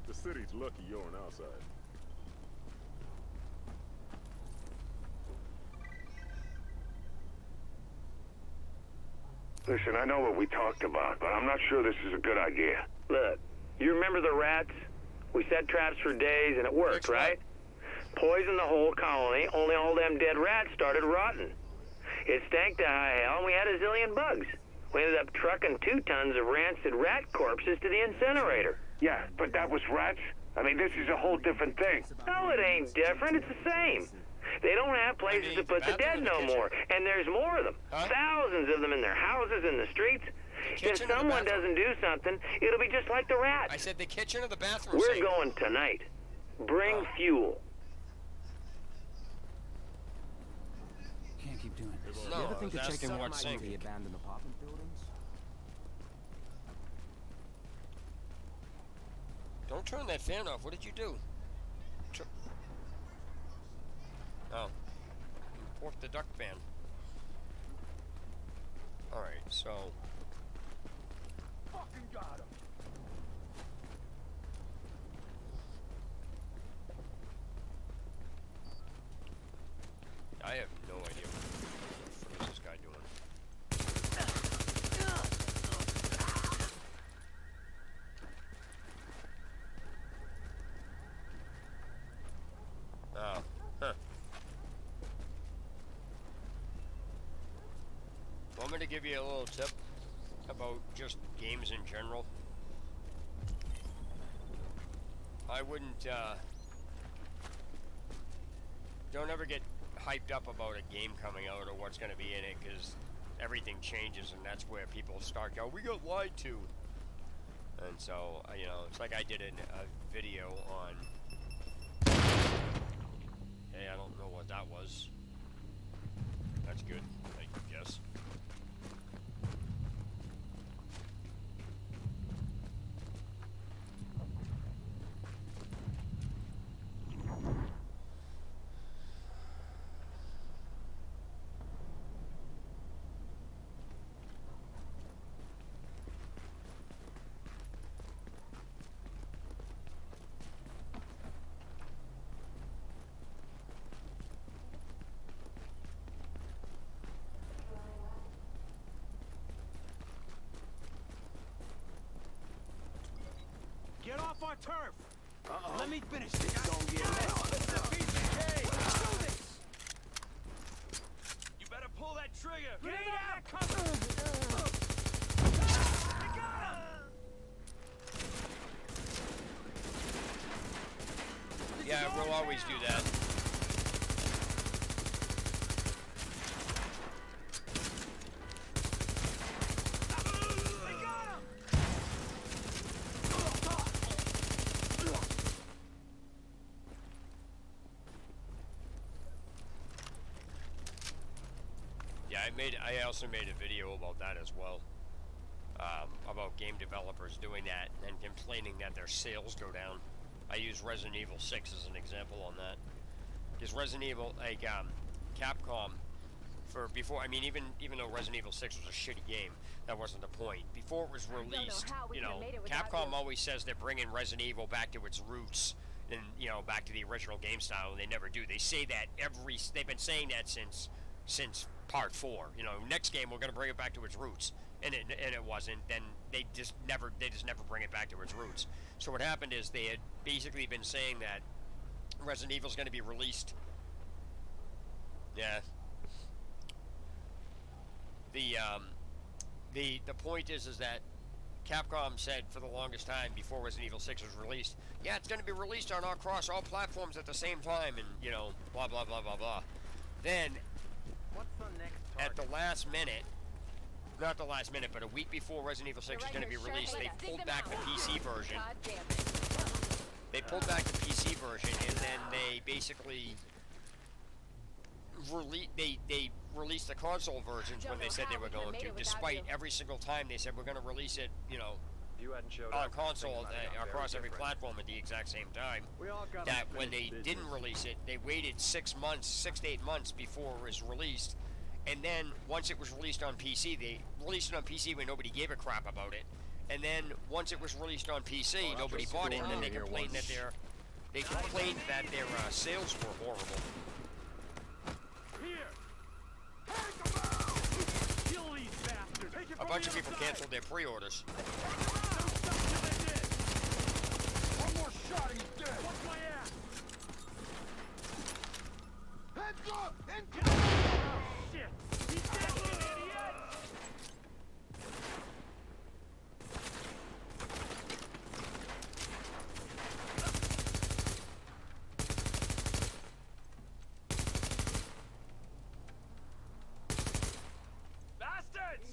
Speaker 15: The city's lucky you're on our side.
Speaker 16: Listen, I know what we talked about, but I'm not sure this is a good idea.
Speaker 17: Look, you remember the rats? We set traps for days and it worked, right? Poisoned the whole colony, only all them dead rats started rotting. It stank to high hell and we had a zillion bugs. We ended up trucking 2 tons of rancid rat corpses to the incinerator.
Speaker 16: Yeah, but that was rats? I mean, this is a whole different thing.
Speaker 17: No, it ain't different. It's the same. They don't have places to put the dead no more, and there's more of them. Thousands of them in their houses, in the streets. If someone doesn't do something, it'll be just like the rats.
Speaker 1: I said the kitchen or the bathroom.
Speaker 17: We're going tonight. Bring fuel.
Speaker 14: Can't keep doing this.
Speaker 13: You ever think of
Speaker 1: that's
Speaker 13: checking
Speaker 1: what's
Speaker 13: some of
Speaker 1: sinking.
Speaker 13: the abandoned apartment buildings?
Speaker 1: Don't turn that fan off. What did you do? Oh. Import the duct fan. Alright, so...
Speaker 8: Fucking got him.
Speaker 1: I have no idea what the frick is this guy doing. Oh, huh. Want me to give you a little tip about just games in general? I wouldn't, don't ever get hyped up about a game coming out or what's going to be in it, because everything changes, and that's where people start going, we got lied to. And so, you know, it's like I did a video on... Hey, I don't know what that was. That's good, I guess.
Speaker 8: Get off our turf! Let me finish this. Don't get messy. Let's do this! You better pull that trigger! Get out of cover! I got him!
Speaker 1: Yeah, we'll always do that. I also made a video about that as well, about game developers doing that and complaining that their sales go down. I use Resident Evil 6 as an example on that, because Resident Evil, like Capcom, I mean, even though Resident Evil 6 was a shitty game, that wasn't the point. Before it was released, you know, Capcom always says they're bringing Resident Evil back to its roots and, you know, back to the original game style, and they never do. They say that they've been saying that since part 4, you know, next game we're going to bring it back to its roots, and it wasn't. Then they just never bring it back to its roots. So what happened is they had basically been saying that Resident Evil is going to be released. Yeah. The point is that Capcom said for the longest time before Resident Evil 6 was released, yeah, it's going to be released on across all platforms at the same time, and, you know, blah blah blah blah blah. Then at the last minute, not the last minute, but a week before Resident Evil 6 is going to be released, they pulled back the PC version. They pulled back the PC version, and then they basically they released the console versions when they said they were going to, despite every single time they said we're going to release it, you know,
Speaker 18: you hadn't showed
Speaker 1: on
Speaker 18: up,
Speaker 1: console across every platform at the exact same time. That when they didn't release it, they waited 6 to 8 months before it was released, and then once it was released on PC, they released it on PC when nobody gave a crap about it, and then once it was released on PC, nobody bought it, and then they complained that their sales were horrible. A bunch of people canceled their pre-orders.
Speaker 6: One more shot and he's dead. What's my ass? Heads up! Oh, shit! He's dead, you idiot!
Speaker 8: Bastards!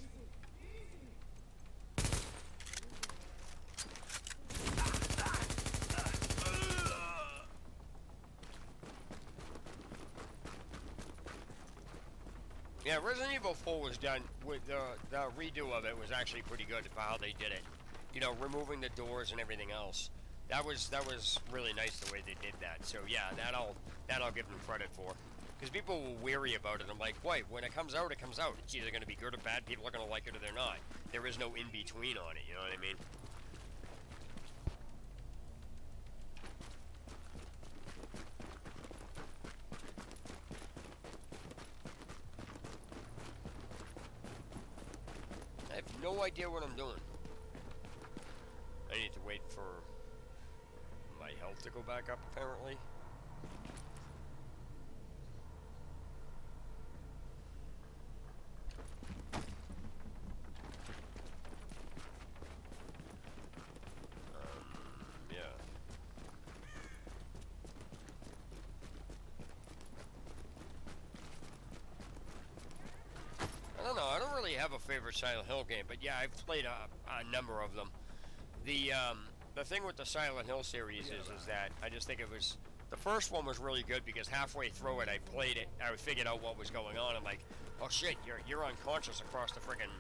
Speaker 1: Yeah, Resident Evil 4 was done with the redo of it was actually pretty good for how they did it. You know, removing the doors and everything else. That was really nice the way they did that. So yeah, that I'll give them credit for. Because people were weary about it. I'm like, wait, when it comes out, it comes out. It's either going to be good or bad. People are going to like it or they're not. There is no in between on it. You know what I mean? I have no idea what I'm doing. I need to wait for my health to go back up, apparently. Yeah. I don't know, I don't really have a favorite Silent Hill game, but yeah, I've played a number of them. The thing with the Silent Hill series is that I just think it was, the first one was really good because halfway through it I played it, I figured out what was going on. I'm like, oh shit, you're unconscious across the friggin',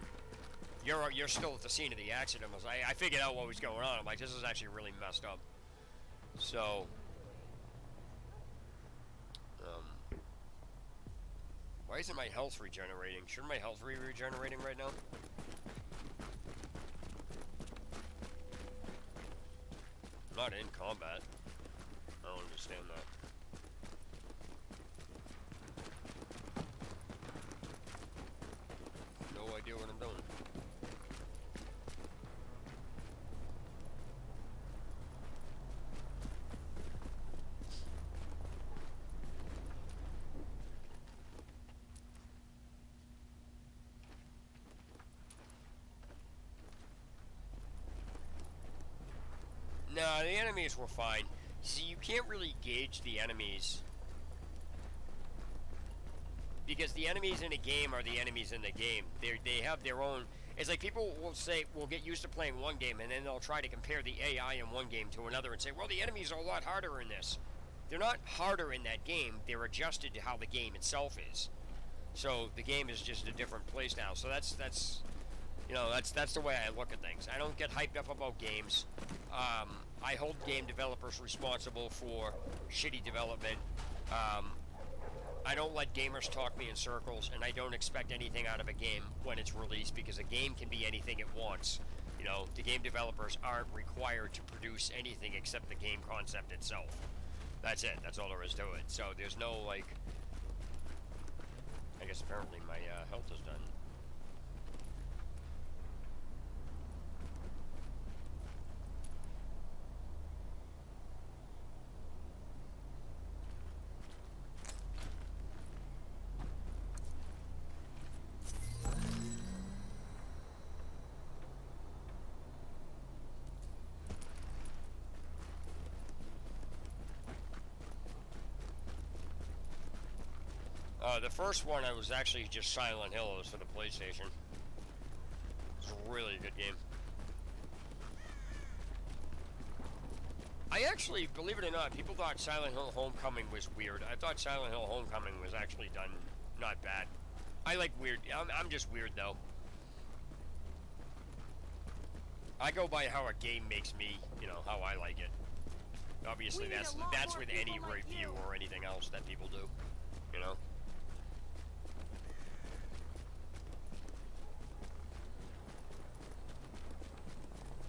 Speaker 1: you're still at the scene of the accident. I figured out what was going on. I'm like, this is actually really messed up. So, why isn't my health regenerating? Shouldn't my health be regenerating right now? I'm not in combat. I don't understand that. No idea what I'm doing. No, the enemies were fine. See, you can't really gauge the enemies because the enemies in a game are the enemies in the game. They have their own. It's like people will get used to playing one game and then they'll try to compare the AI in one game to another and say, well, the enemies are a lot harder in this. They're not harder in that game. They're adjusted to how the game itself is. So the game is just a different place now. So that's you know, that's the way I look at things. I don't get hyped up about games. I hold game developers responsible for shitty development. I don't let gamers talk me in circles, and I don't expect anything out of a game when it's released, because a game can be anything it wants. You know, the game developers aren't required to produce anything except the game concept itself. That's it. That's all there is to it. So there's no, like... I guess apparently my health is done. The first one, I was actually just Silent Hill. It was for the PlayStation. It's a really good game. I Actually, believe it or not, people thought Silent Hill Homecoming was weird. I thought Silent Hill Homecoming was actually done not bad. I like weird. I'm just weird, though. I go by how a game makes me, you know, how I like it. Obviously, that's with any review or anything else that people do, you know?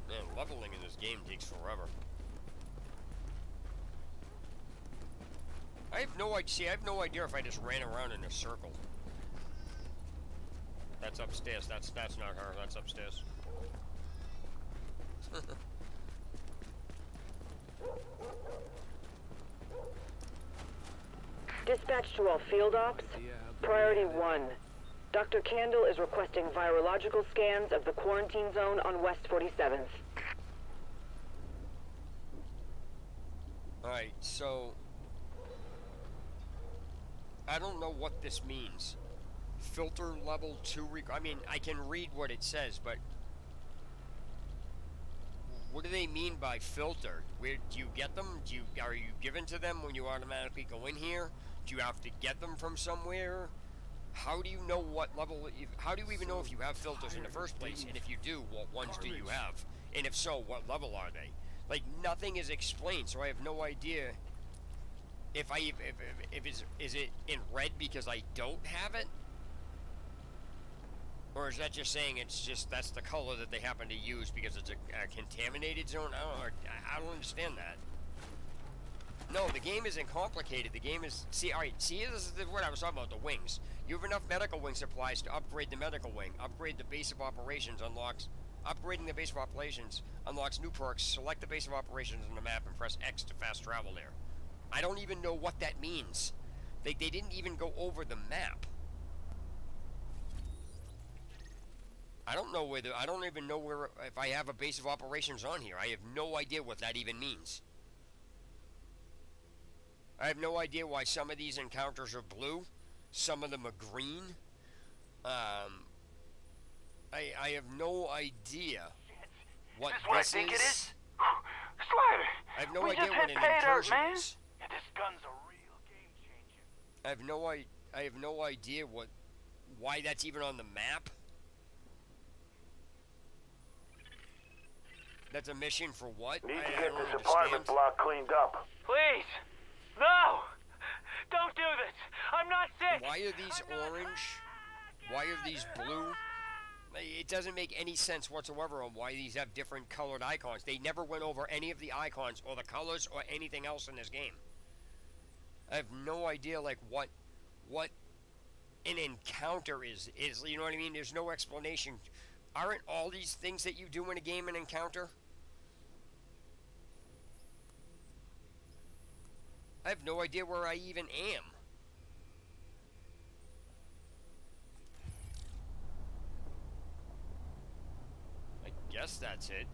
Speaker 1: Man, leveling in this game takes forever. I have no idea. See, I have no idea if I just ran around in a circle. That's upstairs. That's not her. That's upstairs.
Speaker 11: Dispatch to all field ops. Priority 1. Dr. Candle is requesting virological scans of the quarantine zone on West 47th.
Speaker 1: Alright, so... I don't know what this means. Filter level 2 I mean, I can read what it says, but... What do they mean by filter? Where do you get them? Are you given to them when you automatically go in here? Do you have to get them from somewhere? How do you know what level... How do you even know if you have filters in the first place? And if you do, what ones do you have? And if so, what level are they? Like, nothing is explained, so I have no idea if is it in red because I don't have it? Or is that just saying it's just, that's the color that they happen to use because it's a contaminated zone? I don't understand that. No, the game isn't complicated. The game is... See, alright, see, this is what I was talking about, the wings. You have enough medical wing supplies to upgrade the medical wing. Upgrade the base of operations unlocks... Upgrading the base of operations unlocks new perks. Select the base of operations on the map and press X to fast travel there. I don't even know what that means. They didn't even go over the map. I don't know whether... I don't even know where... If I have a base of operations on here. I have no idea what that even means. I have no idea why some of these encounters are blue. Some of them are green. I have no idea what this is.
Speaker 9: What I think it is? Slider!
Speaker 1: I have no idea what an incursion is.
Speaker 9: Yeah, this gun's a real game changer.
Speaker 1: I have no idea why that's even on the map. That's a mission for what?
Speaker 9: Need to get this apartment block cleaned up. Please! No! Don't do this! I'm not sick!
Speaker 1: Why are these orange? Why are these blue? It doesn't make any sense whatsoever on why these have different colored icons. They never went over any of the icons or the colors or anything else in this game. I have no idea, like, what an encounter is. You know what I mean? There's no explanation. Aren't all these things that you do in a game an encounter? I have no idea where I even am. I guess that's it.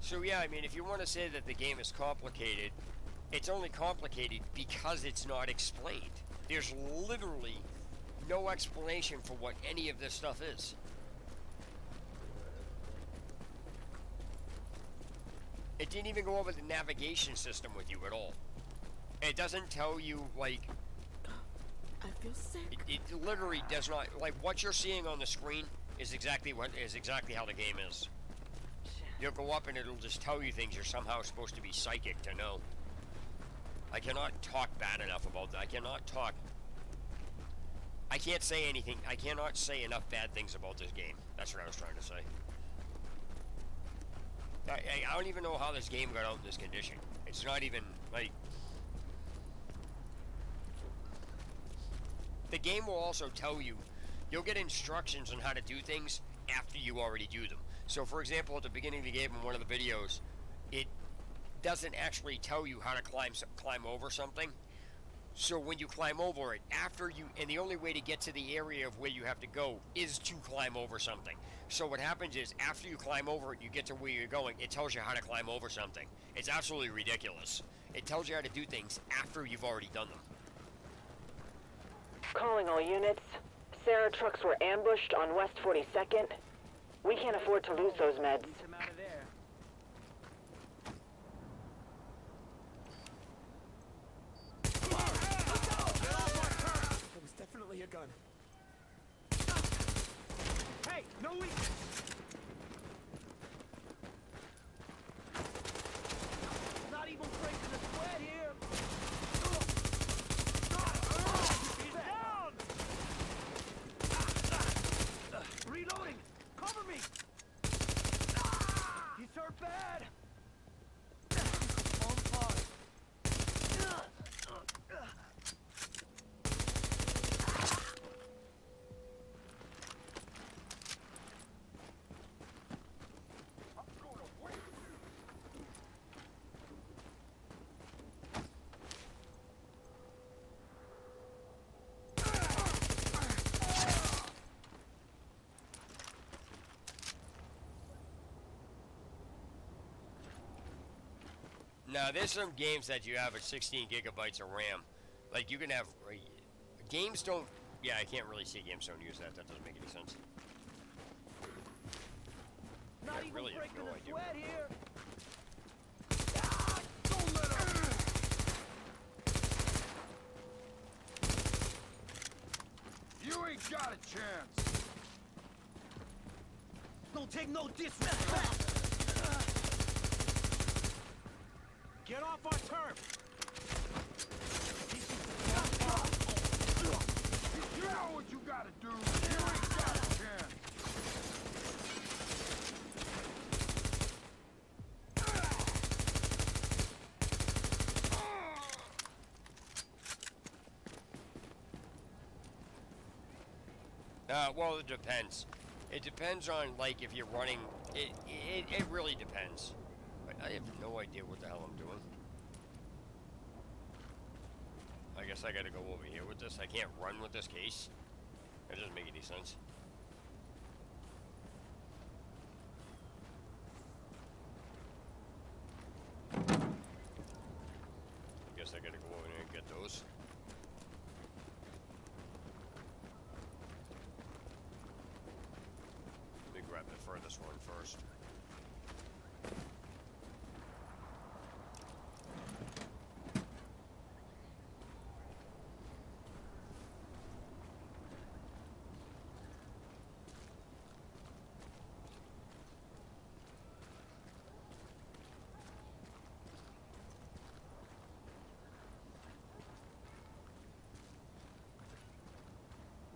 Speaker 1: So yeah, I mean, if you want to say that the game is complicated, it's only complicated because it's not explained. There's literally no explanation for what any of this stuff is. It didn't even go over the navigation system with you at all. It doesn't tell you, like...
Speaker 18: I feel sick.
Speaker 1: It literally does not... Like, what you're seeing on the screen is exactly how the game is. You'll go up and it'll just tell you things you're somehow supposed to be psychic to know. I cannot talk bad enough about that. I can't say anything. I cannot say enough bad things about this game. That's what I was trying to say. I don't even know how this game got out in this condition. It's not even, like... The game will also tell you, you'll get instructions on how to do things after you already do them. So, for example, at the beginning of the game in one of the videos, it doesn't actually tell you how to climb over something. So when you climb over it, and the only way to get to the area of where you have to go is to climb over something. So what happens is, after you climb over it, you get to where you're going, it tells you how to climb over something. It's absolutely ridiculous. It tells you how to do things after you've already done them.
Speaker 11: Calling all units. Sarah trucks were ambushed on West 42nd. We can't afford to lose those meds.
Speaker 8: gun. Hey, no weakness! Not even breaking a sweat here! He's down! Reloading! Cover me! He's hurt bad! On fire!
Speaker 1: Now, there's some games that you have at 16 gigabytes of RAM. Like, you can have... games don't... Yeah, I can't really see games don't use that. That doesn't make any sense.
Speaker 8: Not
Speaker 1: I
Speaker 8: even
Speaker 1: really have
Speaker 8: breaking
Speaker 1: no
Speaker 8: a
Speaker 1: idea.
Speaker 8: sweat here!
Speaker 6: Don't let him! You ain't got a chance!
Speaker 8: Don't take no disrespect! Get off our turf!
Speaker 6: You know what you gotta do! You ain't got a chance!
Speaker 1: Well, it depends. It depends on, like, if you're running... It really depends. But I have no idea what the hell I'm doing. I guess I gotta go over here with this. I can't run with this case. That doesn't make any sense. Guess I gotta go over there and get those. Let me grab the furthest one first.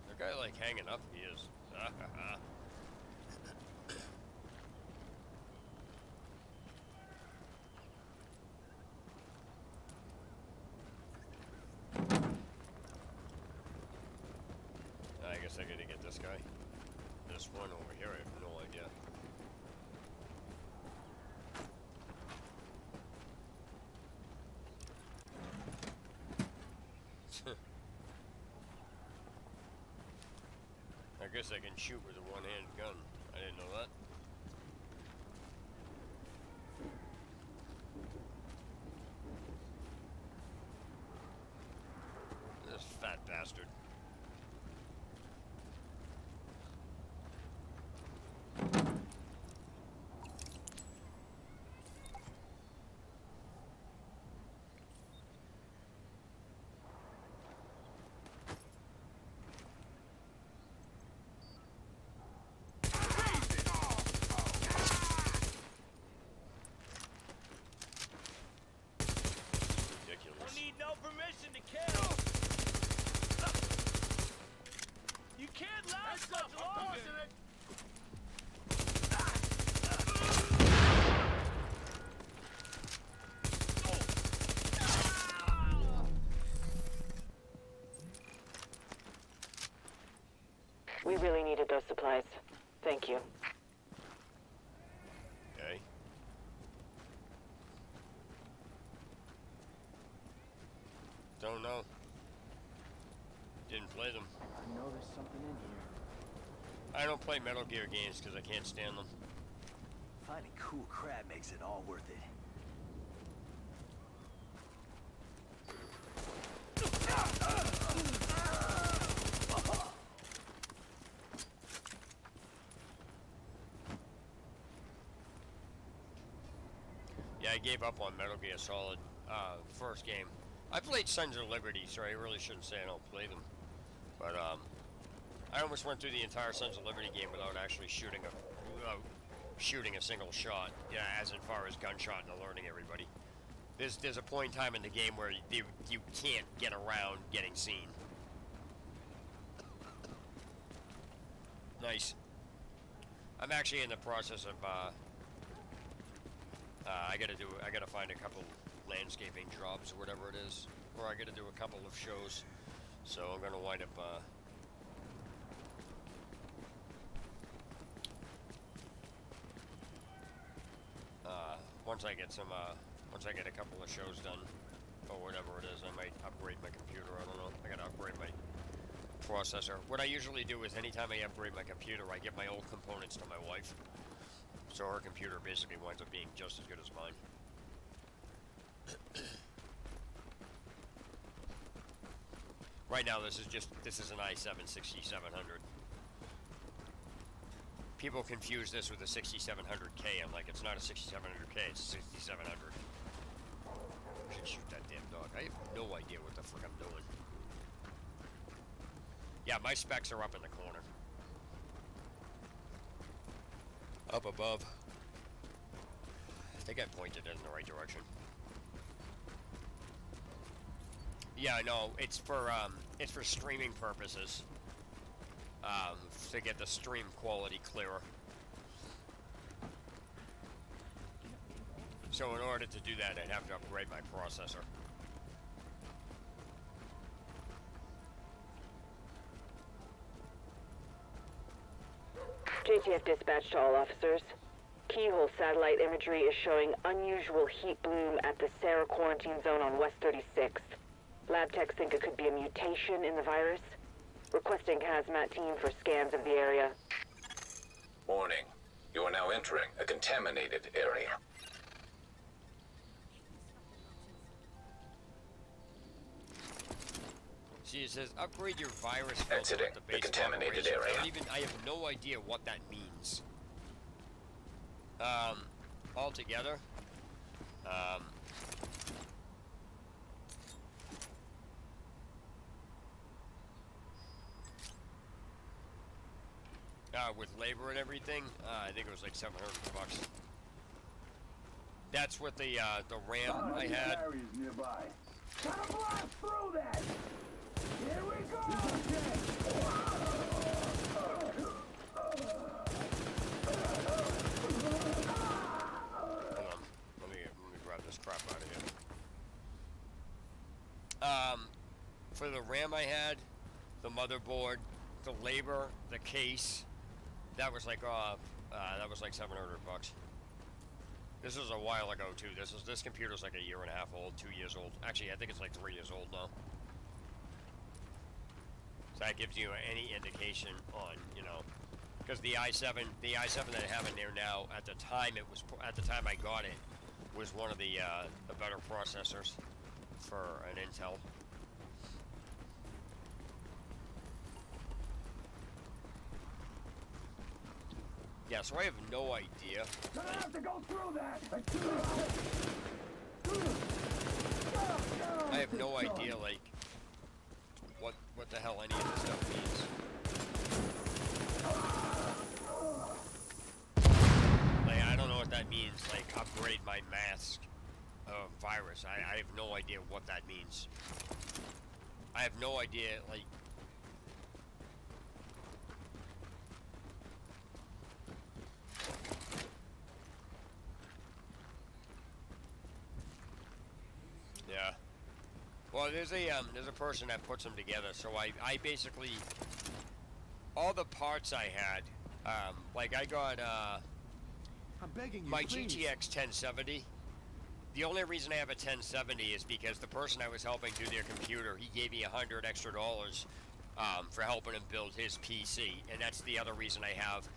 Speaker 1: The guy like hanging up, he is. I guess I gotta get this guy. This one over here, I have no idea. I guess I can shoot with a one-hand gun. I didn't know that. This fat bastard.
Speaker 8: Don't need no permission to kill! You can't last much longer!
Speaker 11: We really needed those supplies. Thank you.
Speaker 1: Okay. Don't know. Didn't play them.
Speaker 8: I know there's something in here.
Speaker 1: I don't play Metal Gear games because I can't stand them.
Speaker 8: Finding cool crap makes it all worth it.
Speaker 1: Yeah, I gave up on Metal Gear Solid first game. I played Sons of Liberty, so I really shouldn't say I don't play them. But I almost went through the entire Sons of Liberty game without actually shooting a single shot. Yeah, as in far as gunshot and alerting everybody. There's a point in time in the game where you can't get around getting seen. Nice. I'm actually in the process of I gotta find a couple landscaping jobs or whatever it is, or I gotta do a couple of shows. So I'm gonna wind up once I get a couple of shows done, or whatever it is, I might upgrade my computer. I don't know. I gotta upgrade my processor. What I usually do is anytime I upgrade my computer, I give my old components to my wife. So her computer basically winds up being just as good as mine. Right now, this is an i7 6700. People confuse this with a 6700K. I'm like, it's not a 6700K, it's a 6700. I should shoot that damn dog. I have no idea what the frick I'm doing. Yeah, my specs are up in the corner. Up above. I think I pointed it in the right direction. Yeah, no, it's for streaming purposes. To get the stream quality clearer. So in order to do that, I'd have to upgrade my processor.
Speaker 11: JTF dispatch to all officers. Keyhole satellite imagery is showing unusual heat bloom at the Sarah quarantine zone on West 36th. Lab techs think it could be a mutation in the virus. Requesting hazmat team for scans of the area.
Speaker 2: Warning. You are now entering a contaminated area.
Speaker 1: See, it says upgrade your virus filter
Speaker 2: Exiting
Speaker 1: at the
Speaker 2: the
Speaker 1: base
Speaker 2: contaminated
Speaker 1: operations.
Speaker 2: area.
Speaker 1: I have no idea what that means. Altogether. With labor and everything, I think it was like $700 bucks. That's what the RAM I had.
Speaker 8: Blast through that! Here we go!
Speaker 1: Hold on. Let me grab this crap out of here. For the RAM I had, the motherboard, the labor, the case, that was like $700 bucks. This was a while ago too. This computer's like a year and a half old, 2 years old. Actually, I think it's like 3 years old now. So that gives you any indication on, you know, because the i7 that I have in there now, at the time I got it, was one of the better processors for an Intel. Yeah, so I have no idea.
Speaker 8: Gonna have to go through that.
Speaker 1: I have no idea, like, what the hell any of this stuff means. Like, I don't know what that means, like, upgrade my mask virus. I have no idea what that means. I have no idea, like... Yeah. Well, there's a person that puts them together. So I basically, all the parts I had, like I got
Speaker 12: I'm begging you,
Speaker 1: my
Speaker 12: please.
Speaker 1: GTX 1070. The only reason I have a 1070 is because the person I was helping do their computer, he gave me $100 extra for helping him build his PC, and that's the other reason I have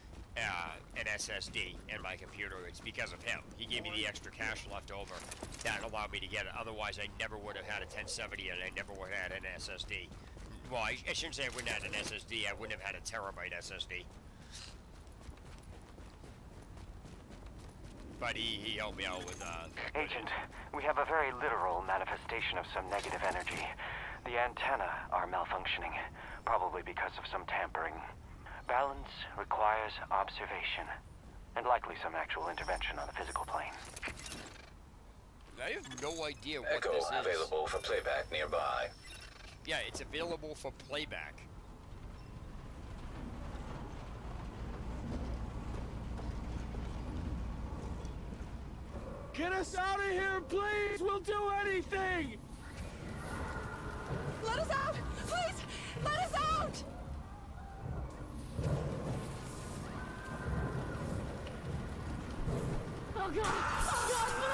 Speaker 1: an SSD in my computer. It's because of him. He gave me the extra cash left over that allowed me to get it. Otherwise, I never would have had a 1070 and I never would have had an SSD. Well, I shouldn't say I wouldn't have had an SSD. I wouldn't have had a terabyte SSD. But he helped me out with
Speaker 19: Agent, we have a very literal manifestation of some negative energy. The antennae are malfunctioning. probably because of some tampering. Balance requires observation, and likely some actual intervention on the physical plane.
Speaker 1: I have no idea what
Speaker 2: Echo
Speaker 1: this is.
Speaker 2: available for playback nearby.
Speaker 1: Yeah, it's available for playback.
Speaker 8: Get us out of here, please! We'll do anything!
Speaker 18: Let us out! Please! Let us out! Oh God! Oh God, please!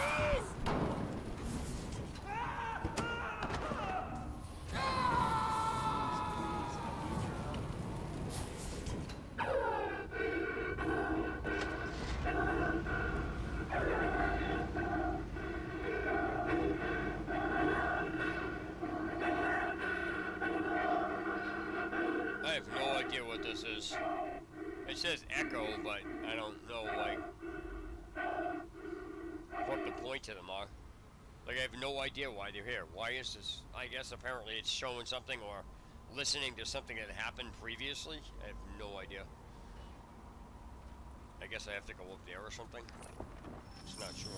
Speaker 1: I have no idea what this is. It says Echo, but I don't know, like, what the point of them are. Like, I have no idea why they're here. Why is this? I guess apparently it's showing something or listening to something that happened previously. I have no idea. I guess I have to go up there or something. Just not sure.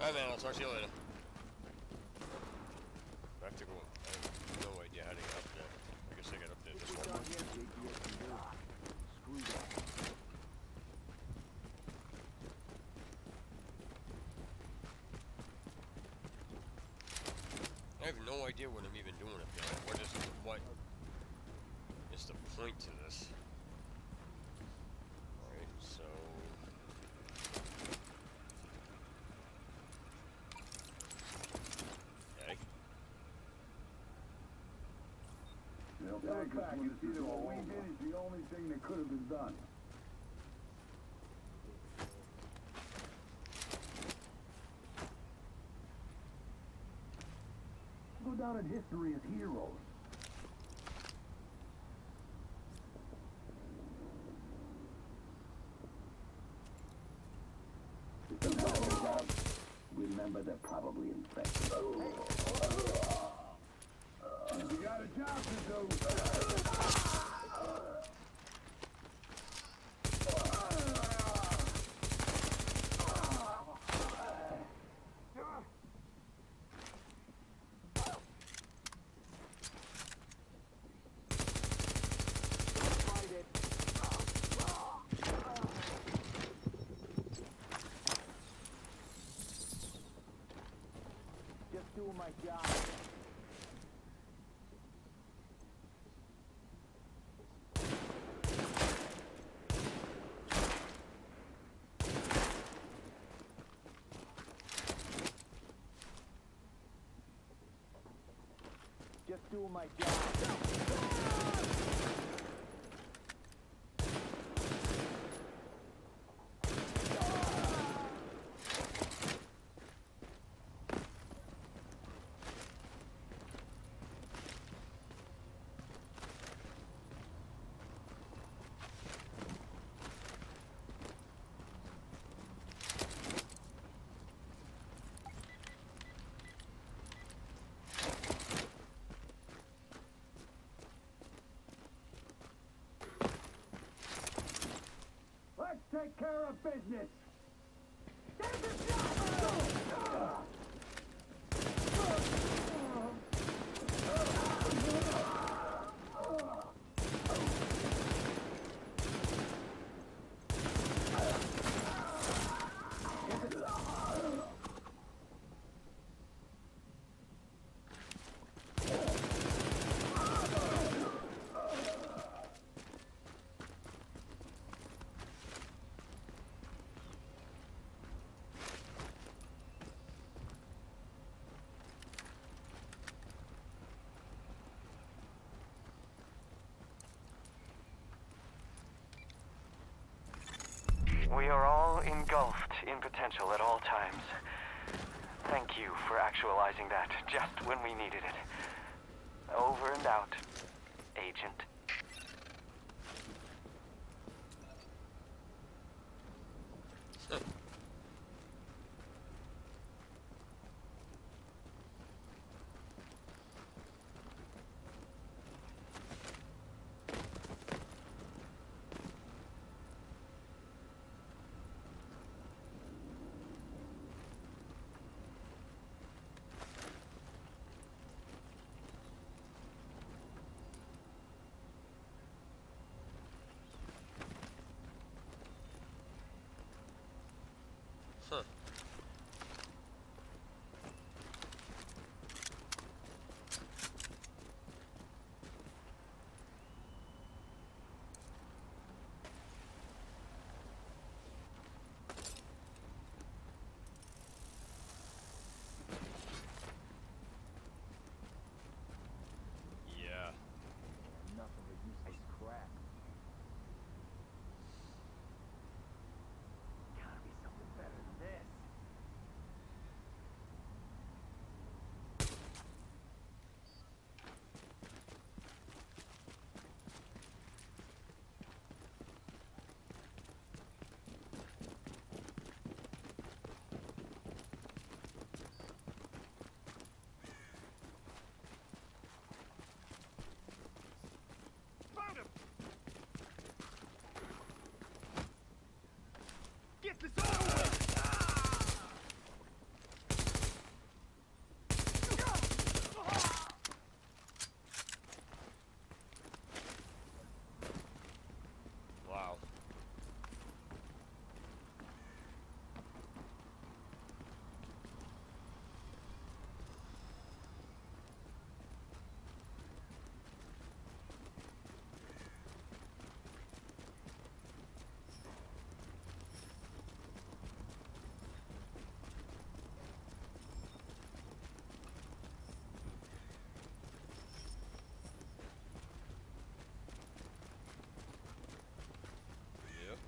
Speaker 1: Alright, man, I'll talk to you later. I have to go up. I have no idea how to get up there. I guess I get up there this one. I have no idea what I'm even doing up there. What is the point to this? Alright, so okay.
Speaker 6: Back. You see that what we did is the only thing that could have been done. Go down in history as heroes. Remember, they're probably infected. You got a job to do.
Speaker 8: Just doing my job. Just doing my job.
Speaker 6: Let's take care of business.
Speaker 19: We are all engulfed in potential at all times. Thank you for actualizing that just when we needed it. Over and out, Agent.
Speaker 1: Huh. Yeah.
Speaker 8: Nothing but useless crap. Gotta be something better than this. Found him! Get this over with!
Speaker 1: Wow. Yep.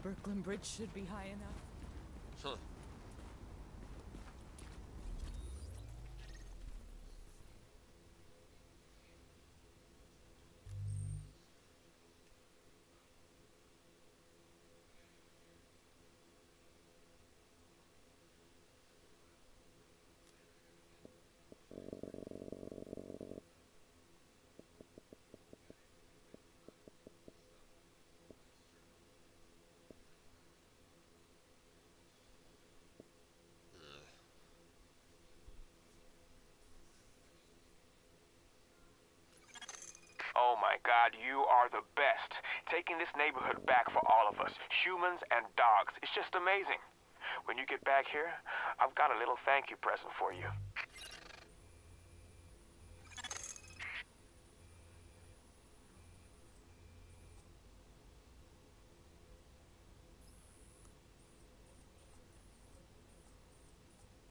Speaker 18: Brooklyn Bridge should be high enough.
Speaker 1: Huh.
Speaker 20: Oh my God, you are the best. Taking this neighborhood back for all of us, humans and dogs. It's just amazing. When you get back here, I've got a little thank you present for you.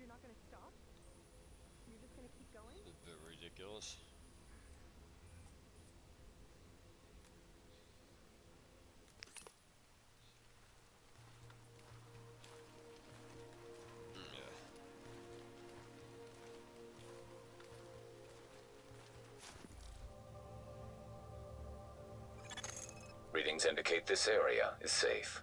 Speaker 3: You're not gonna stop? You're just gonna keep going?
Speaker 1: A bit ridiculous. Yeah.
Speaker 2: Readings indicate this area is safe.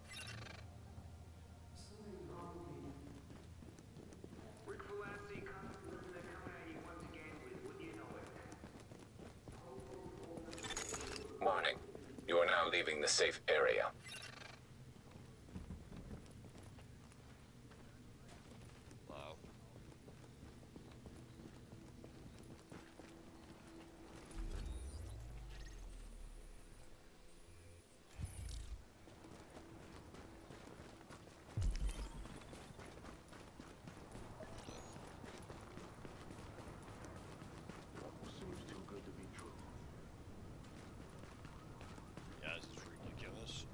Speaker 4: Rick Velasquez, contemplating that coming at you once again with, wouldn't you know it?
Speaker 2: Warning. You are now leaving the safe area.
Speaker 1: Wow.
Speaker 8: Seems too good to be true.
Speaker 1: Yeah, this is ridiculous.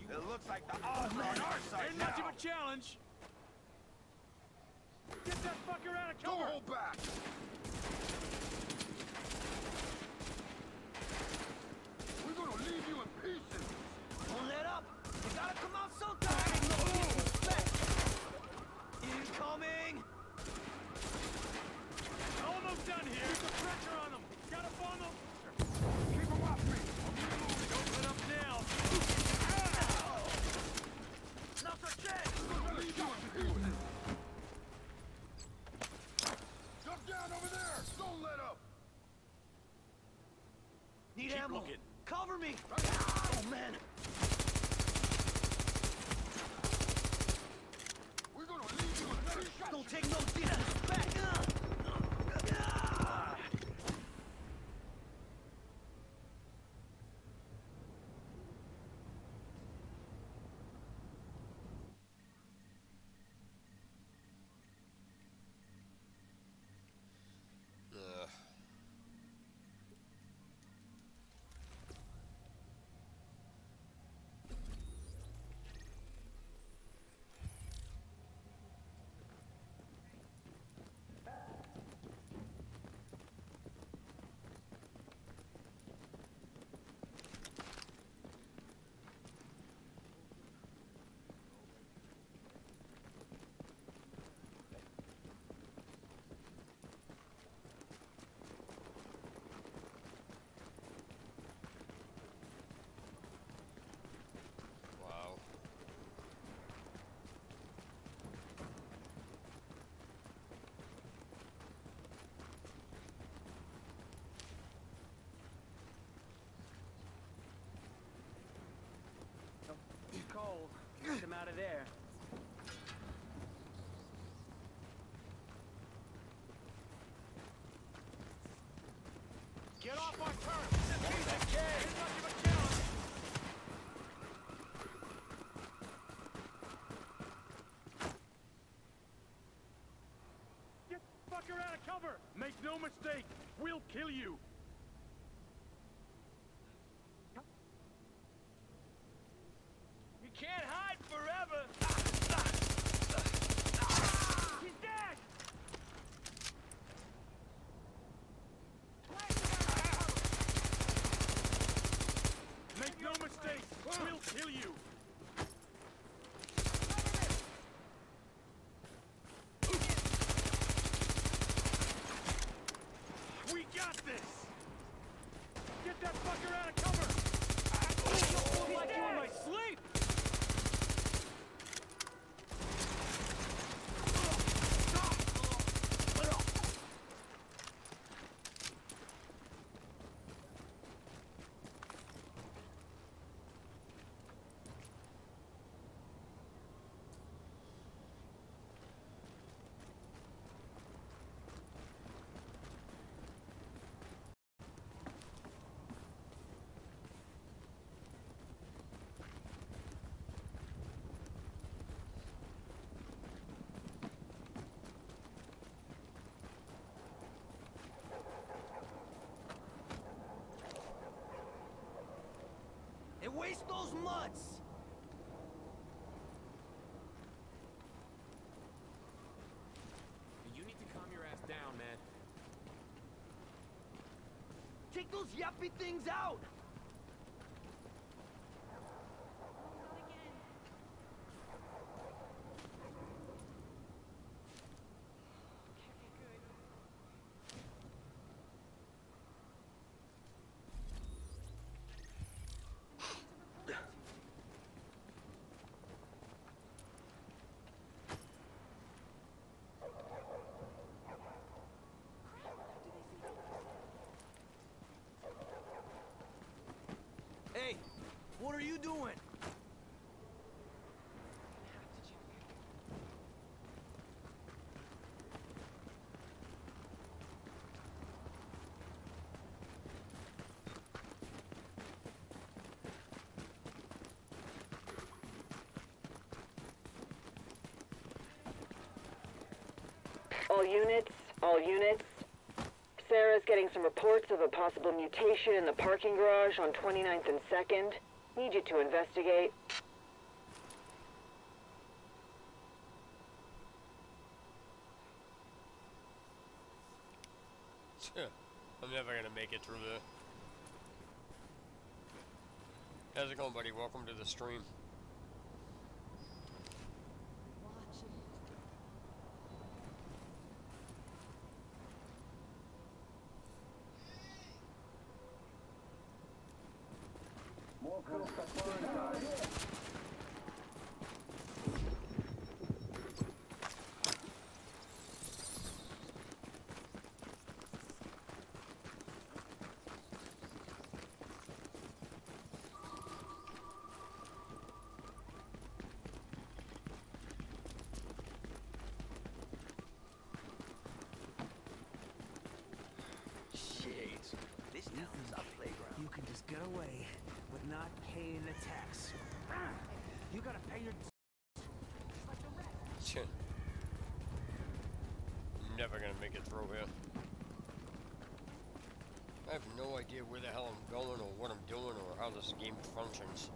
Speaker 8: It looks like the odds are on our side. Ain't much of a challenge. Get that fucker out of cover. Don't hold back. We're gonna leave you in pieces. Don't let up. You gotta come out sometime. Incoming. Almost done here. Keep the pressure on them. Gotta bomb them. Keep them off me. Don't let up now. Not a chance. We're gonna leave you in pieces. Jump down over there. Don't let up. Need ammo. Looking. Cover me. Oh, man. We're gonna leave you in peace. Don't take no shit. Back up.
Speaker 4: Cole, get him out of there.
Speaker 8: Get off our turf! It's a piece of cake! It's not even killing! Get the fucker out of cover! Make no mistake, we'll kill you! You can't hide forever! He's dead! Make no mistake, we'll kill you! We got this! Get that fucker out of cover! I like you in my sleep! Hey, waste those mutts!
Speaker 12: You need to calm your ass down, man.
Speaker 8: Take those yappy things out! Hey, what are you doing?
Speaker 11: All units. Sarah's getting some reports of a possible mutation in the parking garage on 29th and 2nd. Need you to investigate.
Speaker 1: I'm never gonna make it through the... How's it going, buddy? Welcome to the stream.
Speaker 8: paying the tax. You gotta pay your...
Speaker 1: Never gonna make it through here. I have no idea where the hell I'm going or what I'm doing or how this game functions.